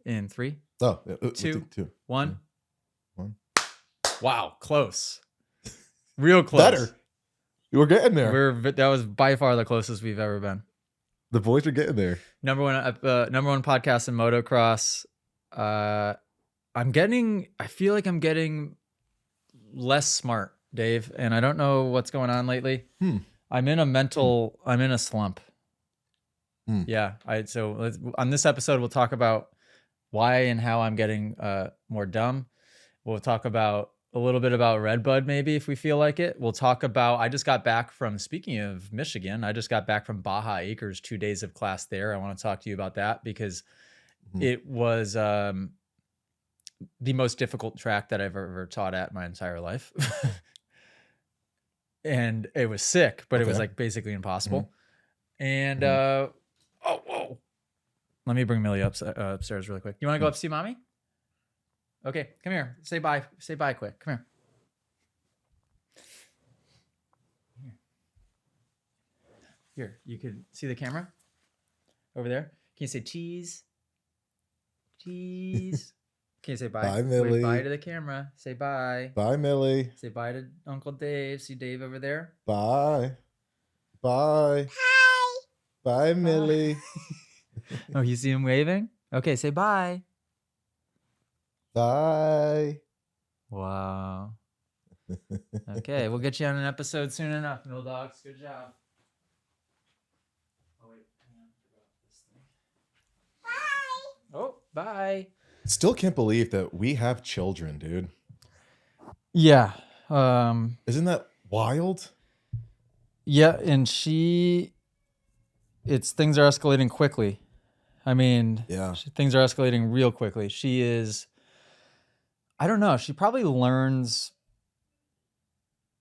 in 3, Oh, 2, 2, 1. 1. Wow, close. Real close. Better. We're getting there. That was by far the closest we've ever been. The boys are getting there. Number one podcast in motocross. I feel like I'm getting less smart, Dave, and I don't know what's going on lately. I'm in a slump. Yeah. So on this episode, we'll talk about why and how I'm getting more dumb. We'll talk about a little bit about Redbud, maybe, if we feel like it. We'll talk about, speaking of Michigan, I just got back from Baja Acres, 2 days of class there. I want to talk to you about that because it was the most difficult track that I've ever taught at my entire life. And it was sick, but it was like basically impossible. And, whoa. Let me bring Millie upstairs really quick. You want to go up see mommy? Okay, come here. Say bye. Say bye quick. Come here. You can see the camera over there. Can you say cheese? Cheese. Can you say bye? Bye, Millie. Wave bye to the camera. Say bye. Bye, Millie. Say bye to Uncle Dave. See Dave over there? Bye. Bye. Hi. Bye, Millie. Oh, you see him waving? Okay, say bye. Bye. Wow. Okay, we'll get you on an episode soon enough, Mill Dogs. Good job. Oh, wait. Hang on. I forgot this thing. Bye. Oh, bye. Still can't believe that we have children, dude. Yeah. Isn't that wild? Yeah, and things are escalating quickly. I mean, things are escalating real quickly. She is, I don't know, she probably learns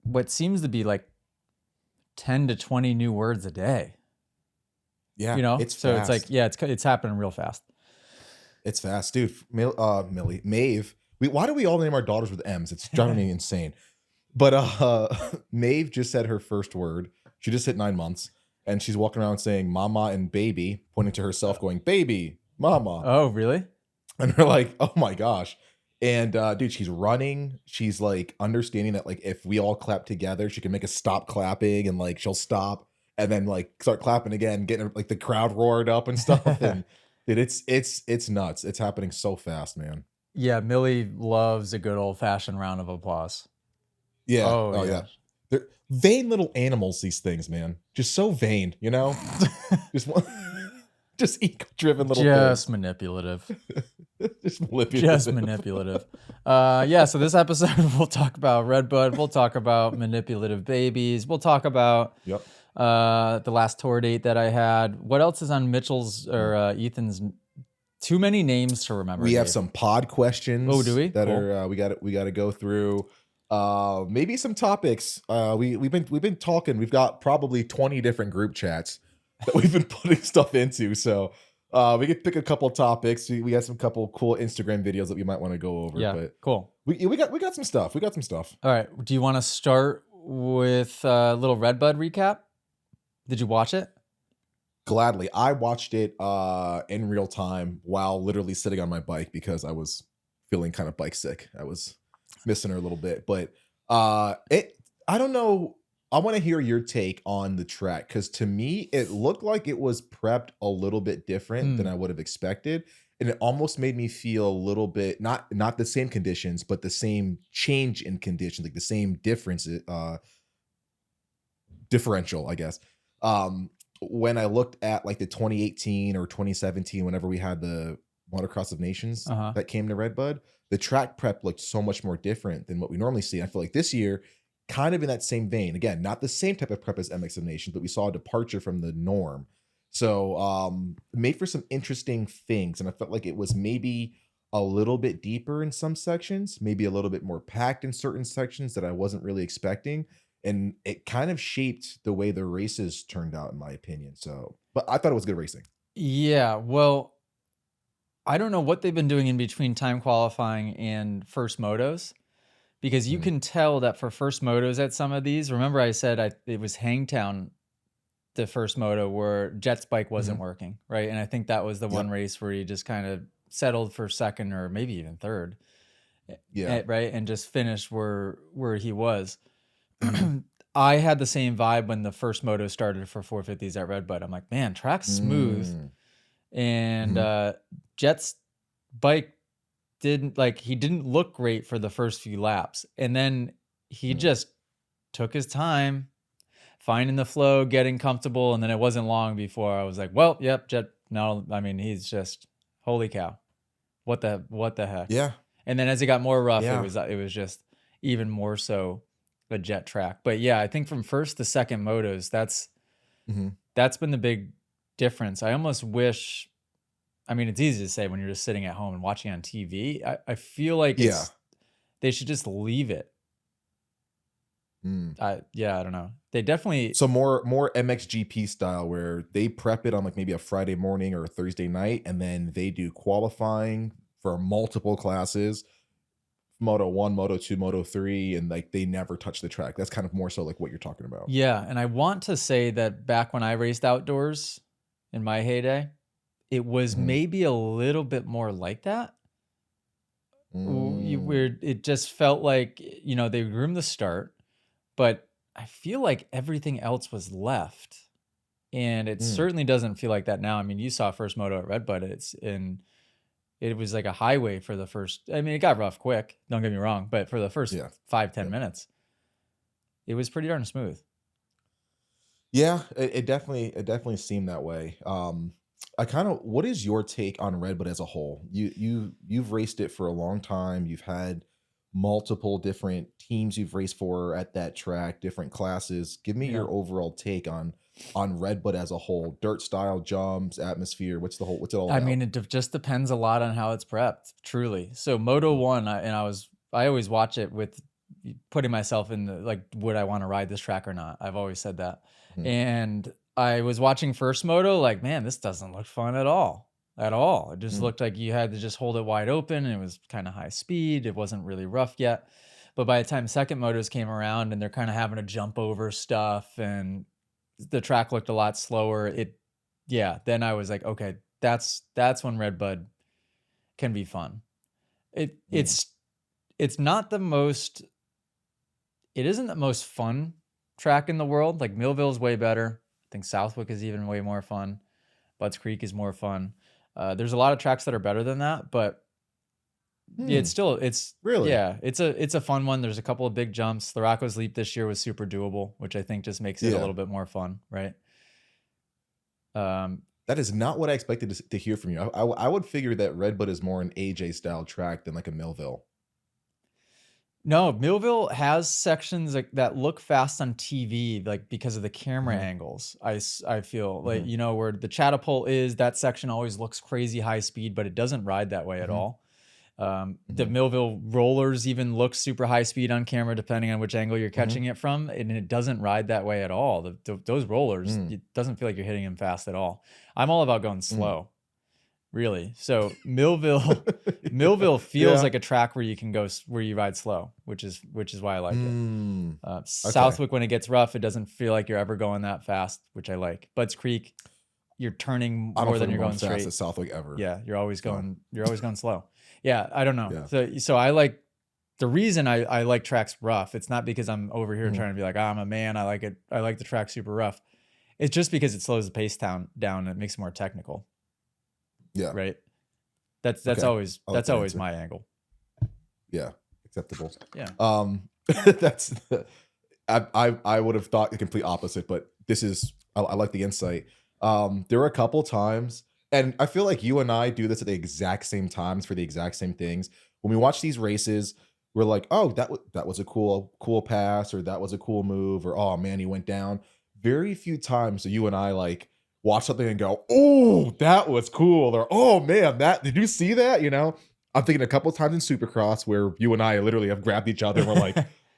what seems to be like 10 to 20 new words a day. Yeah, you know, it's so fast. it's like, it's happening real fast. It's fast, dude. Millie, Maeve. Why do we all name our daughters with M's? It's driving me insane. But Maeve just said her first word. She just hit 9 months, and she's walking around saying "mama" and "baby," pointing to herself, going "baby, mama." Oh, really? And we're like, "Oh my gosh!" And dude, she's running. She's like understanding that like if we all clap together, she can make us stop clapping, and like she'll stop and then like start clapping again, getting like the crowd roared up and stuff. And dude, it's nuts. It's happening so fast, man. Yeah, Millie loves a good old-fashioned round of applause. Yeah. Oh yeah. They're vain little animals, these things, man. Just so vain, you know? just ego-driven little Just things. manipulative. Just manipulative. Just manipulative. Yeah, so this episode we'll talk about Redbud. We'll talk about manipulative babies. We'll talk about the last tour date that I had. What else is on Mitchell's or Ethan's? Too many names to remember. We have some pod questions. Oh, do we? That are we got to go through. Maybe some topics. We've been talking. We've got probably 20 different group chats that we've been putting stuff into. So we could pick a couple topics. We got some couple cool Instagram videos that we might want to go over. Yeah, but cool. We got some stuff. We got some stuff. All right. Do you want to start with a little Redbud recap? Did you watch it? Gladly. I watched it in real time while literally sitting on my bike because I was feeling kind of bike sick. I was missing her a little bit, but I don't know. I want to hear your take on the track because to me, it looked like it was prepped a little bit different than I would have expected. And it almost made me feel a little bit, not the same conditions, but the same change in conditions, like the same difference, differential, I guess. When I looked at like the 2018 or 2017, whenever we had the Motocross of Nations that came to Redbud, the track prep looked so much more different than what we normally see. I feel like this year, kind of in that same vein, again, not the same type of prep as MX of Nations, but we saw a departure from the norm. So made for some interesting things. And I felt like it was maybe a little bit deeper in some sections, maybe a little bit more packed in certain sections that I wasn't really expecting. And it kind of shaped the way the races turned out, in my opinion. So, but I thought it was good racing. Yeah, well, I don't know what they've been doing in between time qualifying and first motos, because you can tell that for first motos at some of these, remember I said it was Hangtown, the first moto where Jet's bike wasn't working, right? And I think that was the one race where he just kind of settled for second or maybe even third. Yeah. Right. And just finished where he was. Mm-hmm. I had the same vibe when the first moto started for 450s at Redbud. I'm like, man, track's smooth. And Mm-hmm. Jet's bike he didn't look great for the first few laps. And then he just took his time, finding the flow, getting comfortable. And then it wasn't long before I was like, well, yep, Jet. No, I mean, he's just, holy cow. What the heck? Yeah. And then as it got more rough, Yeah. it was just even more so a Jet track. But yeah, I think from first to second motos, that's been the big difference. I almost wish, I mean, it's easy to say when you're just sitting at home and watching on TV. I feel like Yeah. they should just leave it. I don't know. They definitely. So more MXGP style where they prep it on like maybe a Friday morning or a Thursday night, and then they do qualifying for multiple classes, Moto 1, Moto 2, Moto 3, and like they never touch the track. That's kind of more so like what you're talking about. Yeah, and I want to say that back when I raced outdoors in my heyday, it was maybe a little bit more like that. Where it just felt like, you know, they groomed the start, but I feel like everything else was left. And it certainly doesn't feel like that now. I mean, you saw first moto at Redbud. It was like a highway for the first, I mean, it got rough quick, don't get me wrong, but for the first 5-10 minutes, it was pretty darn smooth. Yeah, it definitely seemed that way. What is your take on Redbud as a whole? You've raced it for a long time. You've had multiple different teams you've raced for at that track, different classes. Give me your overall take on Redbud as a whole. Dirt style, jumps, atmosphere. What's it all about? I mean, it just depends a lot on how it's prepped, truly. So Moto 1, I always watch it with putting myself in the, like, would I want to ride this track or not? I've always said that. And I was watching first moto, like, man, this doesn't look fun at all. It just looked like you had to just hold it wide open, and it was kind of high speed. It wasn't really rough yet. But by the time second motos came around and they're kind of having to jump over stuff and the track looked a lot slower, then I was like, okay, that's when Redbud can be fun. It's not the most, it isn't the most fun track in the world. Like Millville's way better. I think Southwick is even way more fun. Budds Creek is more fun. There's a lot of tracks that are better than that, but it's really, it's a fun one. There's a couple of big jumps. The Rocco's Leap this year was super doable, which I think just makes it a little bit more fun, right? That is not what I expected to hear from you. I would figure that Redbud is more an AJ style track than like a Millville. No, Millville has sections like that look fast on TV, like because of the camera angles. I feel like, you know, where the Chattapult is, that section always looks crazy high speed, but it doesn't ride that way at all. The Millville rollers even look super high speed on camera, depending on which angle you're catching it from. And it doesn't ride that way at all. Those rollers, it doesn't feel like you're hitting them fast at all. I'm all about going slow. Really. So Millville feels like a track where you can go, where you ride slow, which is why I like it. Southwick, when it gets rough, it doesn't feel like you're ever going that fast, which I like. Budds Creek, you're turning more than you're going straight. Fast Southwick ever. Yeah, you're always going slow. Yeah, I don't know. Yeah. So I like, the reason I like tracks rough, it's not because I'm over here trying to be like, I'm a man, I like it. I like the track super rough. It's just because it slows the pace down and it makes it more technical. Yeah. Right. That's always my angle. Yeah. Acceptable. Yeah. That's I would have thought the complete opposite, but this is, I like the insight. There were a couple times, and I feel like you and I do this at the exact same times for the exact same things. When we watch these races, we're like, oh, that was a cool pass, or that was a cool move, or oh man, he went down. Very few times do you and I like watch something and go, oh, that was cool, or oh man, did you see that? You know, I'm thinking a couple of times in Supercross where you and I literally have grabbed each other and we're like,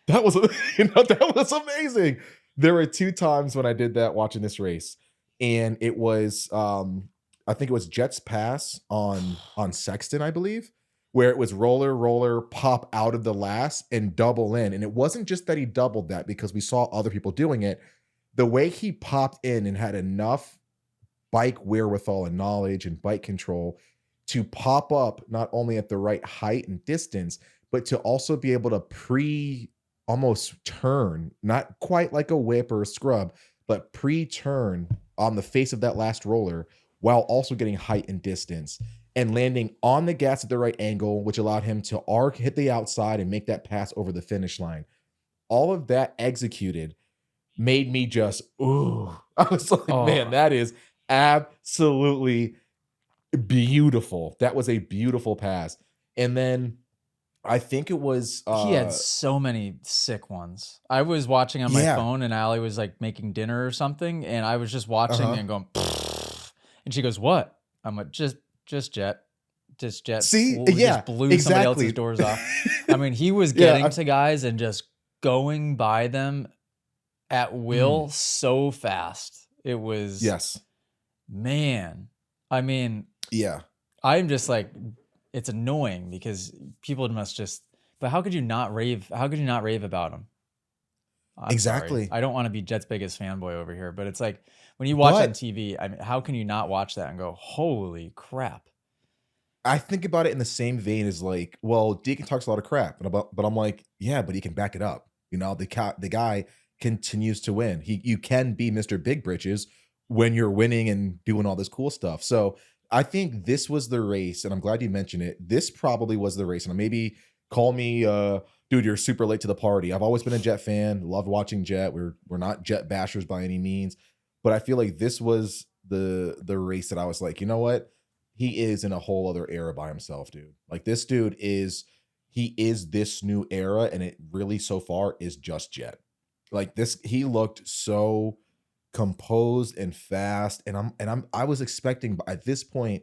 that was amazing. There were 2 times when I did that watching this race, and it was I think it was Jet's pass on Sexton, I believe, where it was roller, pop out of the last and double in. And it wasn't just that he doubled that because we saw other people doing it. The way he popped in and had enough bike wherewithal and knowledge and bike control to pop up not only at the right height and distance, but to also be able to almost turn, not quite like a whip or a scrub, but pre-turn on the face of that last roller while also getting height and distance and landing on the gas at the right angle, which allowed him to arc, hit the outside, and make that pass over the finish line. All of that executed made me just, ooh. I was like, man, that is absolutely beautiful. That was a beautiful pass. And then I think it was he had so many sick ones. I was watching on my phone and Allie was like making dinner or something, and I was just watching and going, and she goes, "What?" I'm like, just jet. See, just blew somebody else's doors off. I mean, he was getting to guys and just going by them at will so fast. It was man. I mean, I'm just like, it's annoying because people must just, but how could you not rave? How could you not rave about him? I'm sorry. I don't want to be Jet's biggest fanboy over here, but it's like when you watch on TV, I mean, how can you not watch that and go, holy crap? I think about it in the same vein as like, well, Deacon talks a lot of crap, but I'm like, yeah, but he can back it up. You know, the guy continues to win. You can be Mr. Big Britches when you're winning and doing all this cool stuff. So I think this was the race, and I'm glad you mentioned it. This probably was the race, and maybe call me, dude, you're super late to the party. I've always been a Jet fan, loved watching Jet. We're not Jet bashers by any means, but I feel like this was the race that I was like, you know what? He is in a whole other era by himself, dude. Like this dude he is this new era, and it really so far is just Jet. Like this, he looked so composed and fast, and I was expecting at this point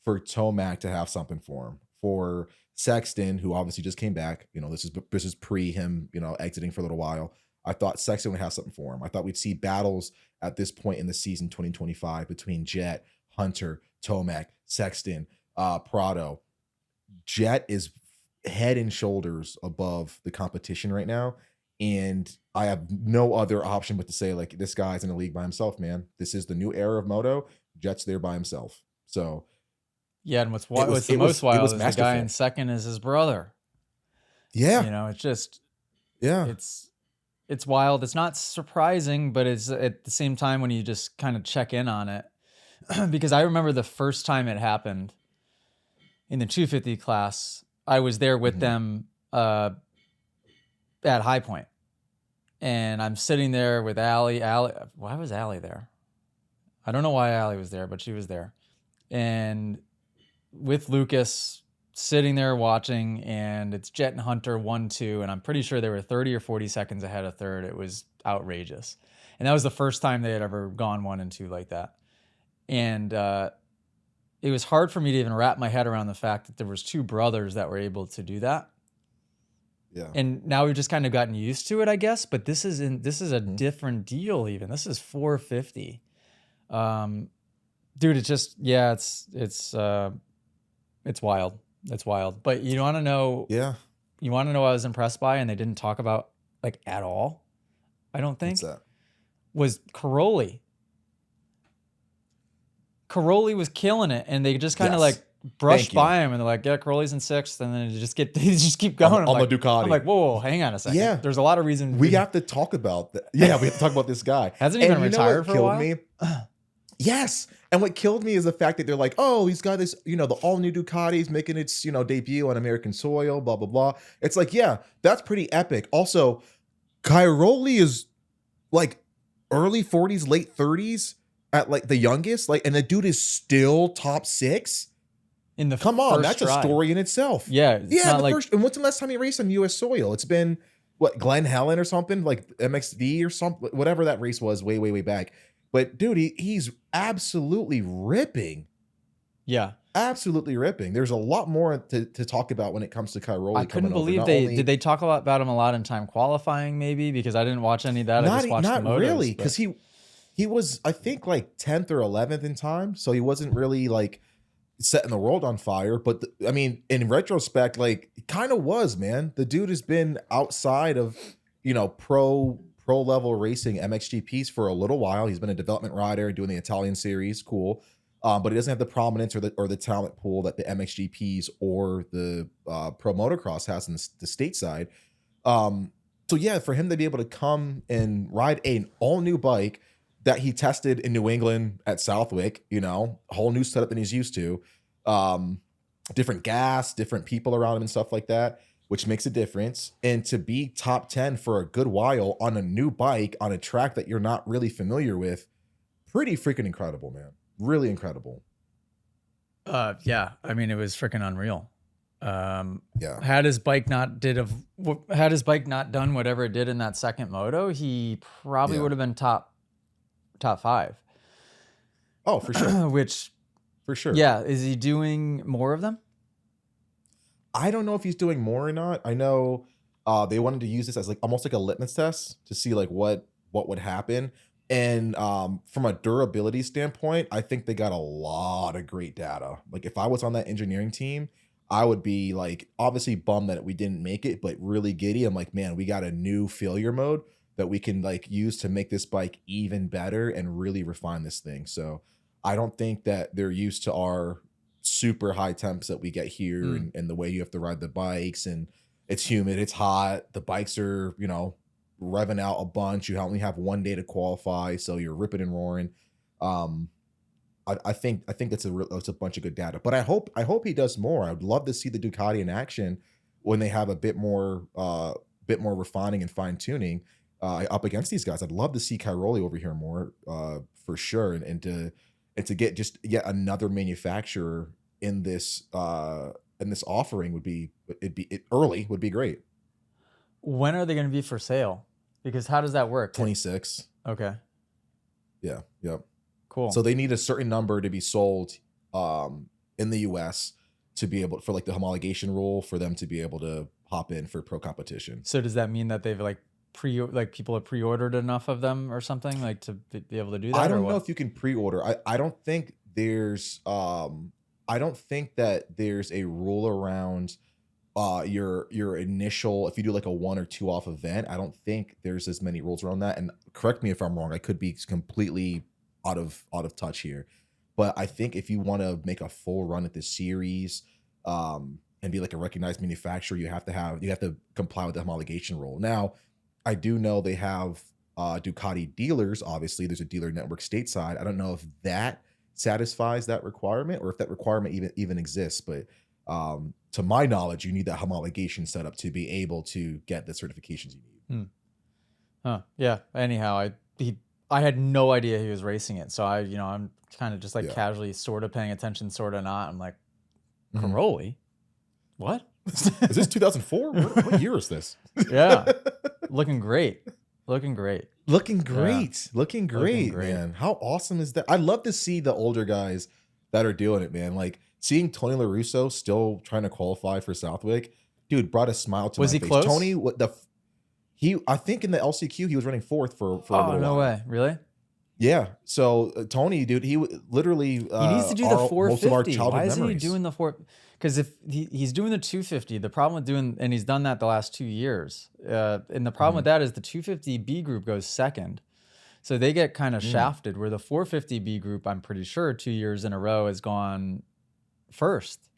for Tomac to have something for him. For Sexton, who obviously just came back, you know, this is pre him, you know, exiting for a little while. I thought Sexton would have something for him. I thought we'd see battles at this point in the season 2025 between Jet, Hunter, Tomac, Sexton, Prado. Jet is head and shoulders above the competition right now. And I have no other option but to say, like, this guy's in a league by himself, man. This is the new era of Moto. Jet's there by himself. So, yeah. And what's the most wild is the guy in second is his brother. Yeah. You know, it's just, it's wild. It's not surprising, but it's at the same time when you just kind of check in on it. Because I remember the first time it happened in the 250 class, I was there with them at High Point. And I'm sitting there with Allie. Why was Allie there? I don't know why Allie was there, but she was there. And with Lucas sitting there watching, and it's Jet and Hunter 1-2, and I'm pretty sure they were 30 or 40 seconds ahead of third. It was outrageous. And that was the first time they had ever gone 1-2 like that. And it was hard for me to even wrap my head around the fact that there was two brothers that were able to do that. Yeah. And now we've just kind of gotten used to it, I guess. But this is a different deal. Even this is 450. Dude, it's just it's wild. It's wild. But you want to know? Yeah. You want to know what I was impressed by, and they didn't talk about like at all. I don't think. What's that? Was Caroli. Caroli was killing it, and they just kind of like brushed by him, and they're like, "Yeah, Caroli's in sixth," and then they just keep going on the Ducati. I'm like, "Whoa, hang on a second." Yeah, there's a lot of reasons we have to talk about that. Yeah, we have to talk about this guy. Hasn't he been retired for a while? Me? Yes, and what killed me is the fact that they're like, "Oh, he's got this, you know, the all new Ducati's making its, you know, debut on American soil." Blah blah blah. It's like, yeah, that's pretty epic. Also, Cairoli is like early 40s, late 30s. At like the youngest, like, and the dude is still top 6 in the that's a story in itself. Yeah, first. And what's the last time he raced on U.S. soil? It's been what, Glen Helen or something, like MXD or something, whatever that race was, way back. But dude, he's absolutely ripping. Yeah, absolutely ripping. There's a lot more to talk about when it comes to Cairoli. I couldn't believe did they talk about him a lot in time qualifying, maybe, because I didn't watch any of that. I just watched the motos. Not really, because he was, I think, like 10th or 11th in time. So he wasn't really like setting the world on fire. But I mean, in retrospect, like it kind of was, man. The dude has been outside of, you know, pro level racing MXGPs for a little while. He's been a development rider doing the Italian series. Cool. but it doesn't have the prominence or the talent pool that the MXGPs or the Pro Motocross has in the stateside. So yeah, for him to be able to come and ride an all new bike that he tested in New England at Southwick, you know, a whole new setup than he's used to, different gas, different people around him and stuff like that, which makes a difference. And to be top 10 for a good while on a new bike on a track that you're not really familiar with, pretty freaking incredible, man. Really incredible. Yeah, I mean, it was freaking unreal. Yeah. Had his bike not done whatever it did in that second moto, he probably would have been top 5. Oh, for sure. Which, for sure. Yeah. Is he doing more of them? I don't know if he's doing more or not. I know they wanted to use this as like almost like a litmus test to see like what would happen. And from a durability standpoint, I think they got a lot of great data. Like if I was on that engineering team, I would be like obviously bummed that we didn't make it, but really giddy. I'm like, man, we got a new failure mode that we can like use to make this bike even better and really refine this thing. So I don't think that they're used to our super high temps that we get here and the way you have to ride the bikes, and it's humid, it's hot, the bikes are, you know, revving out a bunch. You only have 1 day to qualify, so you're ripping and roaring. I think that's a bunch of good data, but I hope he does more. I'd love to see the Ducati in action when they have a bit more refining and fine tuning up against these guys. I'd love to see Cairoli over here more for sure, and to get just yet another manufacturer in this offering would be early would be great. When are they going to be for sale? Because how does that work? 26. Okay. Yeah. Yep. Cool. So they need a certain number to be sold in the US to be able, for like the homologation rule, for them to be able to hop in for pro competition. So does that mean that they've like people have pre-ordered enough of them or something like to be able to do that? I don't know if you can pre-order. I don't think there's that there's a rule around your initial, if you do like a 1 or 2 off event. I don't think there's as many rules around that, and correct me if I'm wrong, I could be completely out of touch here, but I think if you want to make a full run at this series and be like a recognized manufacturer, you have to comply with the homologation rule. Now I do know they have Ducati dealers. Obviously there's a dealer network stateside. I don't know if that satisfies that requirement or if that requirement even exists, but to my knowledge, you need that homologation setup to be able to get the certifications you need. Yeah. Anyhow, I had no idea he was racing it. So I'm kind of just like casually sort of paying attention, sort of not. I'm like, Cairoli? What? Is this 2004? What year is this? Yeah. Looking great, man. How awesome is that? I love to see the older guys that are doing it, man. Like seeing Tony LaRusso still trying to qualify for Southwick, dude, brought a smile to my face. Was he close? Tony, I think in the LCQ he was running 4th for a little while. Oh, no way. Really? Yeah. So Tony, dude, he literally he needs to do the 450. Most of our childhood Why isn't memories. He doing the 4? Because if he's doing the 250, the problem with and he's done that the last 2 years. And the problem with that is the 250 B group goes second. So they get kind of shafted, where the 450 B group, I'm pretty sure 2 years in a row has gone first.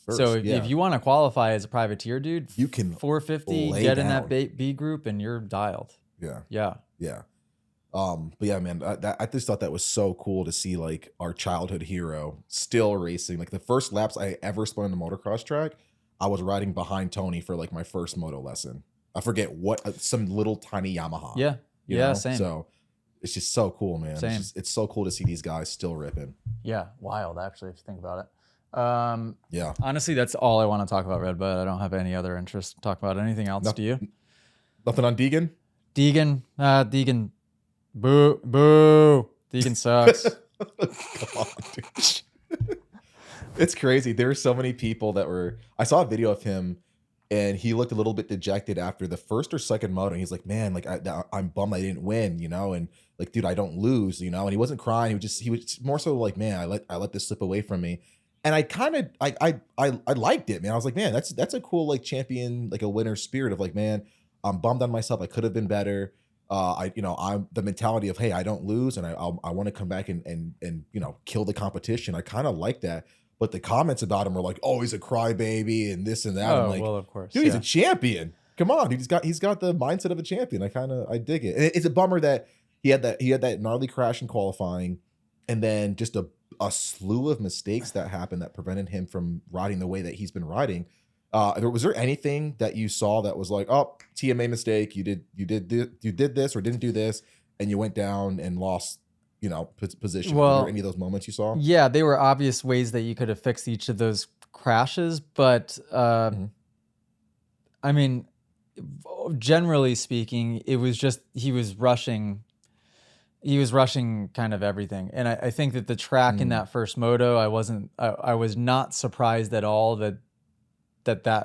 So if you want to qualify as a privateer, dude, you can 450, get in that B group, and you're dialed. Yeah. But yeah, man, I just thought that was so cool to see like our childhood hero still racing. Like the first laps I ever spun on the motocross track, I was riding behind Tony for like my first moto lesson. I forget what, some little tiny Yamaha. Yeah. You know? Same. So it's just so cool, man. Same. It's so cool to see these guys still ripping. Yeah. Wild, actually, if you think about it. Yeah. Honestly, that's all I want to talk about Red Bud. I don't have any other interest to talk about anything else. Do you? Nothing on Deegan? Deegan. Boo. Deegan sucks. Come on, dude. It's crazy. There were so many people that were, I saw a video of him and he looked a little bit dejected after the first or second moto. And he's like, man, like I'm bummed I didn't win, you know? And like, dude, I don't lose, you know? And he wasn't crying. He was more so like, man, I let this slip away from me. And I kind of, I liked it, man. I was like, man, that's a cool, like champion, like a winner spirit of like, man, I'm bummed on myself. I could have been better. I'm the mentality of, hey, I don't lose, and I want to come back and kill the competition. I kind of like that. But the comments about him were like, oh, he's a crybaby and this and that. I'm Oh, like, well, of course. dude, he's a Yeah. champion. Come on, he's got the mindset of a champion. I dig it. And it's a bummer that he had that gnarly crash in qualifying, and then just a slew of mistakes that happened that prevented him from riding the way that he's been riding. Was there anything that you saw that was like, oh, TMA mistake, you did this or didn't do this, and you went down and lost, position? Were there Well, any of those moments you saw? yeah, they were obvious ways that you could have fixed each of those crashes, but Mhm. I mean, generally speaking, it was just he was rushing. He was rushing kind of everything, and I think that the track in Mm, that first moto, I was not surprised at all that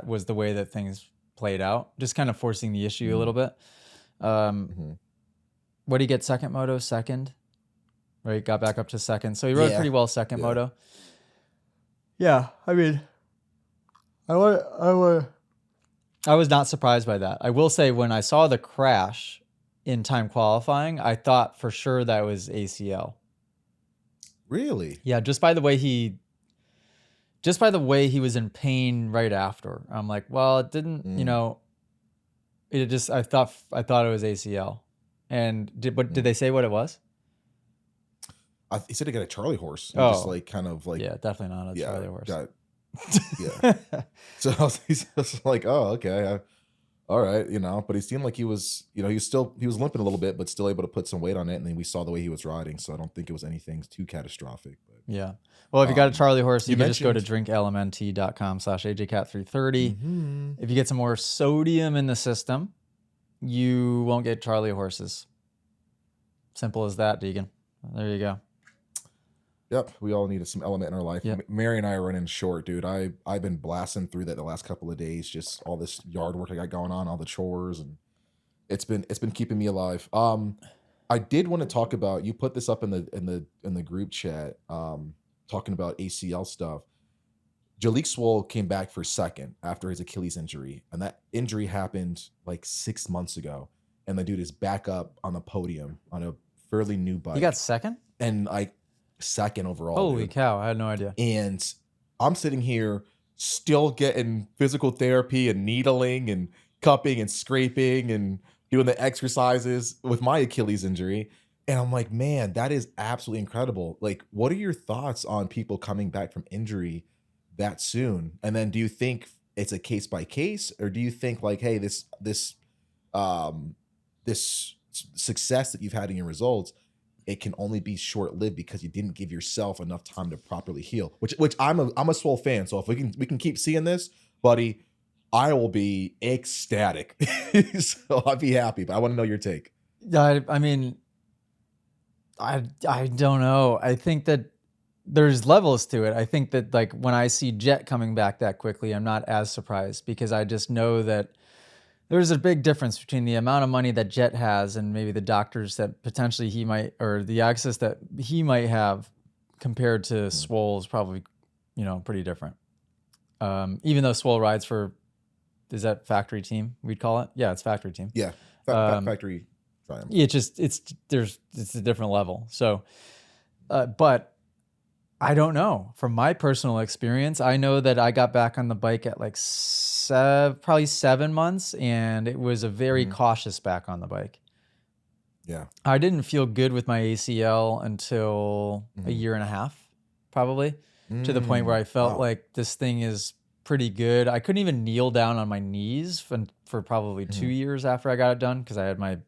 was the way that things played out. Just kind of forcing the issue a little mm, bit. Um, mhm. what did he get second moto? Second, right? Got back up to second, so he rode Yeah, pretty well second yeah. moto. Yeah, I mean, I was not surprised by that. I will say when I saw the crash in time qualifying, I thought for sure that was ACL. Really? Yeah, just by the way he was in pain right after. I'm like, well, it didn't, Mm, it just I thought it was ACL. And did mm. they say what it was? He said he got a Charlie horse. He just Oh, like kind of like, yeah, definitely not a yeah, Charlie horse. got yeah. So he's just like, oh, okay, all right, But he seemed like he was, he was limping a little bit, but still able to put some weight on it. And then we saw the way he was riding, so I don't think it was anything too catastrophic. Yeah. Well, if But you got a Charlie horse, you you can just go to mentioned, drinklmnt.com/AJCat330. hmm If you get some more sodium in the system, you won't get Charlie horses. Simple as that, Deegan. There you go. yep, we all needed some element in our life. Yep. Mary and I are running short, dude. I've been blasting through that the last couple of days, just all this yard work I got going on, all the chores, and it's been keeping me alive. I did want to talk about, you put this up in the group chat, talking about ACL stuff. Jalik Swoll came back for second after his Achilles injury, and that injury happened like 6 months ago. And the dude is back up on the podium on a fairly new You got bike, second? and like second overall, Holy dude. cow. I had no idea. And I'm sitting here still getting physical therapy and needling and cupping and scraping and doing the exercises with my Achilles injury. And I'm like, man, that is absolutely incredible. Like, what are your thoughts on people coming back from injury that soon? And then do you think it's a case by case, or do you think like, hey, um this success that you've had in your results, it can only be short lived because you didn't give yourself enough time to properly heal. Which I'm a Swole fan. So if we can keep seeing this, buddy, I will be ecstatic. So I'll be happy. But I want to know your take. I mean, I don't know. I think that there's levels to it. I think that like when I see Jet coming back that quickly, I'm not as surprised because I just know that there's a big difference between the amount of money that Jet has and maybe the doctors that potentially he might, or the access that he might have compared to Mm. Swole is probably, pretty different. Even though Swole rides for, is that factory team we'd call it? Yeah, it's factory team. Yeah. Um, Factory Triumph. yeah, it's a different level. So, but I don't know. From my personal experience, I know that I got back on the bike at like probably 7 months, and it was a very Mhm. cautious back on the bike. Yeah. I didn't feel good with my ACL until a Mhm. year and a half, probably, to the point where I felt Wow. like this thing is pretty good. I couldn't even kneel down on my knees for probably 2 Mhm. years after I got it done because I had my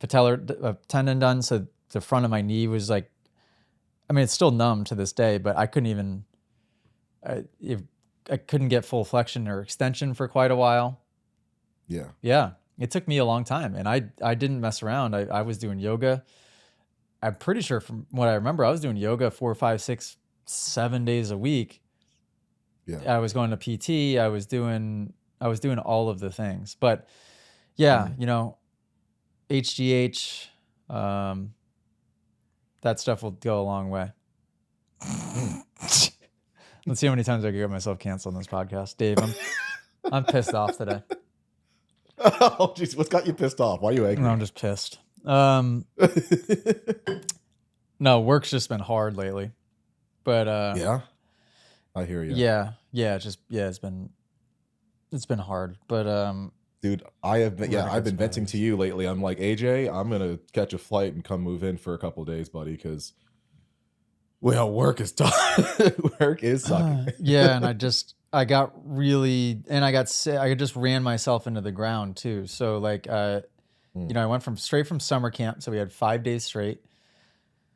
patellar tendon done. So the front of my knee was like, I mean, it's still numb to this day, but I couldn't even, I couldn't get full flexion or extension for quite a while. Yeah. Yeah, it took me a long time, and I didn't mess around. I was doing yoga. I'm pretty sure from what I remember, I was doing yoga 4, 5, 6, 7 days a week. Yeah. I was going to PT. I was doing all of the things. But yeah, Mhm. HGH, that stuff will go a long way. Mm. Let's see how many times I can get myself canceled on this podcast, Dave. I'm pissed off today. Oh, jeez. What's got you pissed off? Why are you angry? No, I'm just pissed. No, work's just been hard lately. But yeah, I hear you. Yeah, it's been hard. But dude, I've been venting to you lately. I'm like, AJ, I'm gonna catch a flight and come move in for a couple days, buddy, because work is tough. Work is sucking. Yeah, and I got really, and I got sick. I just ran myself into the ground too. So like, I went straight from summer camp. So we had 5 days straight.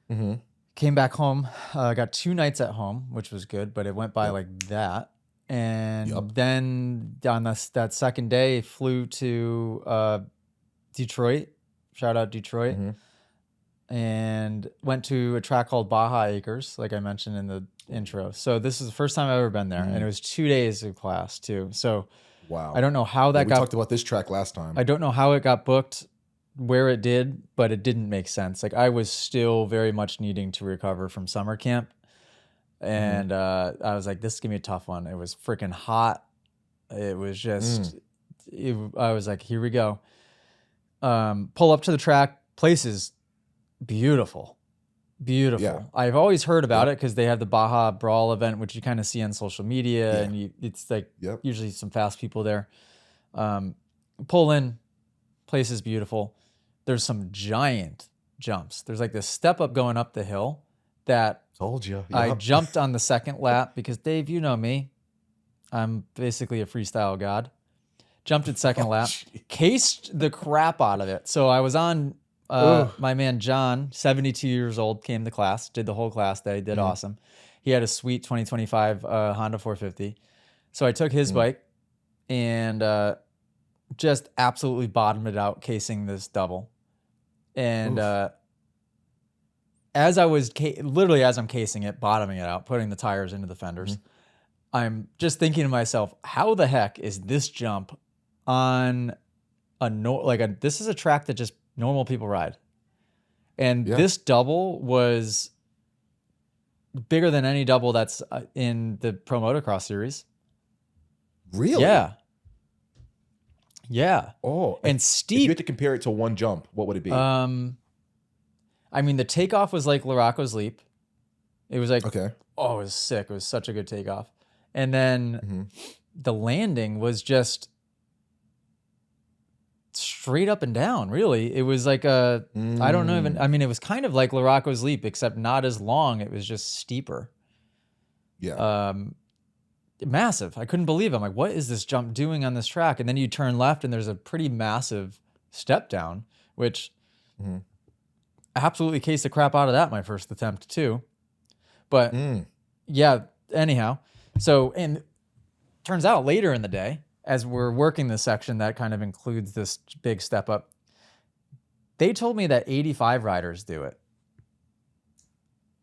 Mm-hmm. Came back home. Got 2 nights at home, which was good, but it went by like that. And then on that second day, flew to Detroit. Shout out Detroit. Mm-hmm. And went to a track called Baja Acres, like I mentioned in the intro. So this is the first time I've ever been there, and it was 2 days of class too. So wow, I don't know how that got. We talked about this track last time. I don't know how it got booked, where it did, but it didn't make sense. Like I was still very much needing to recover from summer camp, and I was like, "This is gonna be a tough one." It was freaking hot. It was just. I was like, "Here we go." Pull up to the track. Place is beautiful. Yeah. I've always heard about it because they have the Baja Brawl event, which you kind of see on social media, and it's like usually some fast people there. Pull in, place is beautiful. There's some giant jumps. There's like this step up going up the hill that told you. I jumped on the second lap because Dave, you know me, I'm basically a freestyle god. Jumped at second lap, cased the crap out of it. So I was on. My man John, 72 years old, came to class, did the whole class day, did awesome. He had a sweet 2025 Honda 450. So I took his bike and just absolutely bottomed it out, casing this double. And as I was literally as I'm casing it, bottoming it out, putting the tires into the fenders, I'm just thinking to myself, how the heck is this jump on this is a track that just normal people ride. And this double was bigger than any double that's in the Pro Motocross series. Really? Yeah. Oh. And steep. If you had to compare it to one jump, what would it be? I mean, the takeoff was like Larocco's Leap. It was like, it was sick. It was such a good takeoff. And then the landing was just straight up and down, really. It was like I don't know even, I mean, it was kind of like Larocco's Leap, except not as long. It was just steeper. Yeah. Massive. I couldn't believe it. I'm like, what is this jump doing on this track? And then you turn left and there's a pretty massive step down, which I absolutely cased the crap out of that my first attempt too. But yeah, anyhow. So, and turns out later in the day, as we're working this section that kind of includes this big step up, they told me that 85 riders do it.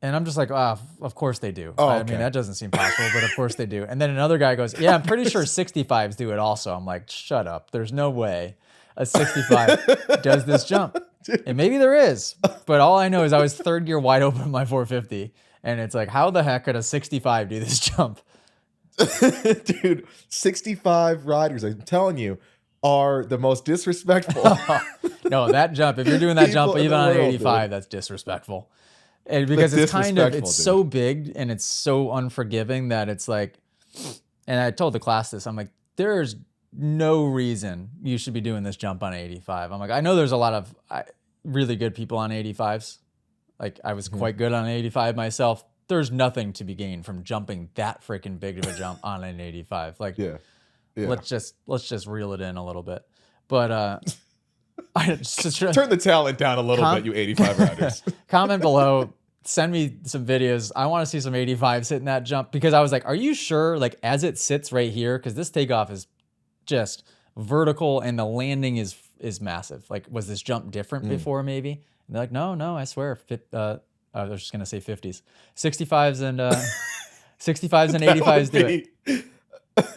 And I'm just like, of course they do. I mean, that doesn't seem possible, but of course they do. And then another guy goes, yeah, I'm pretty sure 65s do it also. I'm like, shut up. There's no way a 65 does this jump. And maybe there is, but all I know is I was third gear wide open in my 450. And it's like, how the heck could a 65 do this jump? Dude, 65 riders, I'm telling you, are the most disrespectful. No, that jump, if you're doing that jump even on an 85, that's disrespectful. And because it's kind of, it's so big and it's so unforgiving that it's like, and I told the class this, I'm like, there's no reason you should be doing this jump on 85. I'm like, I know there's a lot of really good people on 85s. Like I was quite good on an 85 myself. There's nothing to be gained from jumping that freaking big of a jump on an 85. Like, let's just reel it in a little bit. But I just turn the talent down a little bit, you 85 riders. Comment below, send me some videos. I want to see some 85s hitting that jump because I was like, are you sure? Like as it sits right here, because this takeoff is just vertical and the landing is massive. Like, was this jump different before maybe? And they're like, no, I swear. I was just gonna say 50s, 65s and 65s and 85s do it.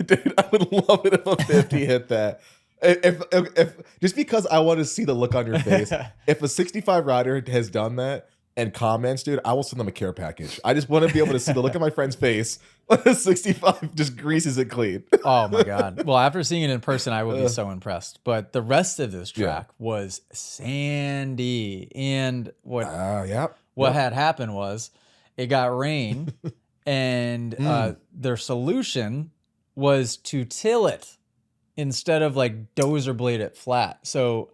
Dude, I would love it if a 50 hit that. If just because I want to see the look on your face. If a 65 rider has done that, and comments, dude, I will send them a care package. I just want to be able to see the look on my friend's face when a 65 just greases it clean. Oh my God. Well, after seeing it in person, I would be so impressed. But the rest of this track was sandy. And what had happened was it got rain and their solution was to till it instead of like dozer blade it flat. So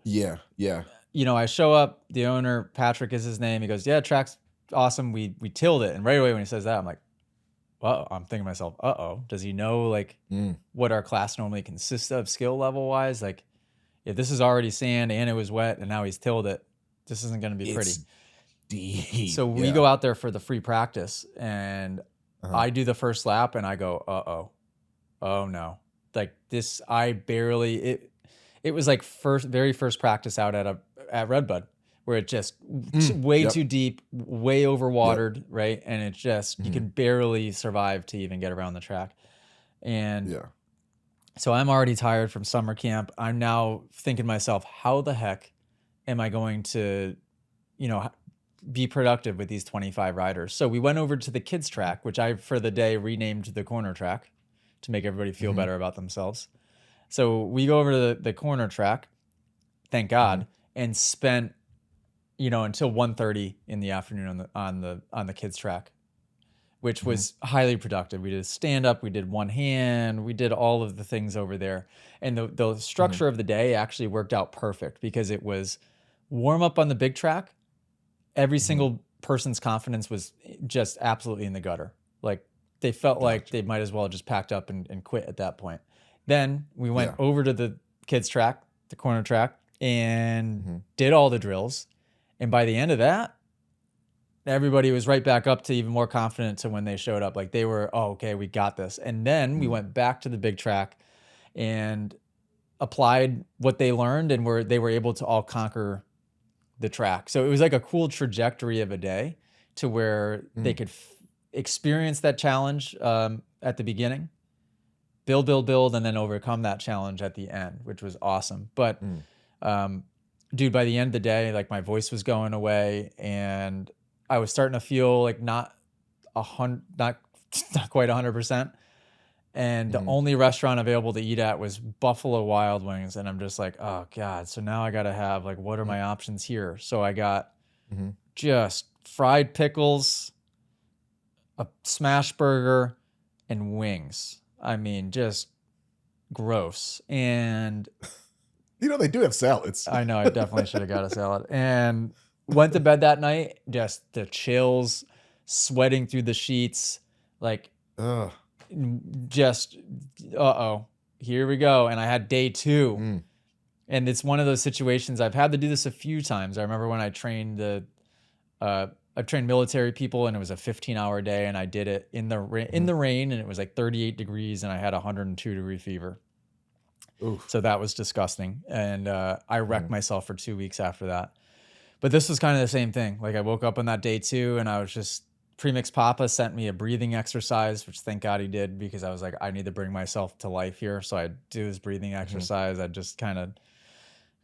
you know, I show up, the owner, Patrick is his name. He goes, yeah, track's awesome. We tilled it. And right away when he says that, I'm like, well, I'm thinking to myself, does he know like what our class normally consists of skill level wise? Like if this is already sand and it was wet and now he's tilled it, this isn't going to be pretty. Deep. So we go out there for the free practice and I do the first lap and I go, oh no. Like this, it was like very first practice out at Redbud where it just way too deep, way overwatered, right? And it just, you can barely survive to even get around the track. And so I'm already tired from summer camp. I'm now thinking to myself, how the heck am I going to, you know, be productive with these 25 riders? So we went over to the kids track, which I, for the day, renamed the corner track to make everybody feel better about themselves. So we go over to the corner track, thank God, and spent, you know, until 1:30 in the afternoon on the kids track, which was highly productive. We did stand up, we did one hand, we did all of the things over there. And the structure of the day actually worked out perfect because it was warm up on the big track. Every single person's confidence was just absolutely in the gutter. Like they felt like they might as well just packed up and quit at that point. Then we went over to the kids track, the corner track, and did all the drills. And by the end of that, everybody was right back up to even more confident to when they showed up. Like they were, oh, okay, we got this. And then we went back to the big track and applied what they learned and they were able to all conquer the track. So it was like a cool trajectory of a day to where they could experience that challenge at the beginning, build, and then overcome that challenge at the end, which was awesome. But dude, by the end of the day, like my voice was going away and I was starting to feel like not quite 100%. And the only restaurant available to eat at was Buffalo Wild Wings. And I'm just like, oh God. So now I got to have like, what are my options here? So I got just fried pickles, a smash burger, and wings. I mean, just gross. And you know, they do have salads. I know, I definitely should have got a salad. And went to bed that night, just the chills, sweating through the sheets, like just, here we go. And I had day 2. And it's one of those situations, I've had to do this a few times. I remember when I trained I've trained military people and it was a 15-hour day and I did it in the rain and it was like 38 degrees and I had a 102-degree fever. Oof. So that was disgusting. And I wrecked myself for 2 weeks after that. But this was kind of the same thing. Like I woke up on that day 2 and I was just, Premix Papa sent me a breathing exercise, which thank God he did because I was like, I need to bring myself to life here. So I'd do his breathing exercise. I'd just kind of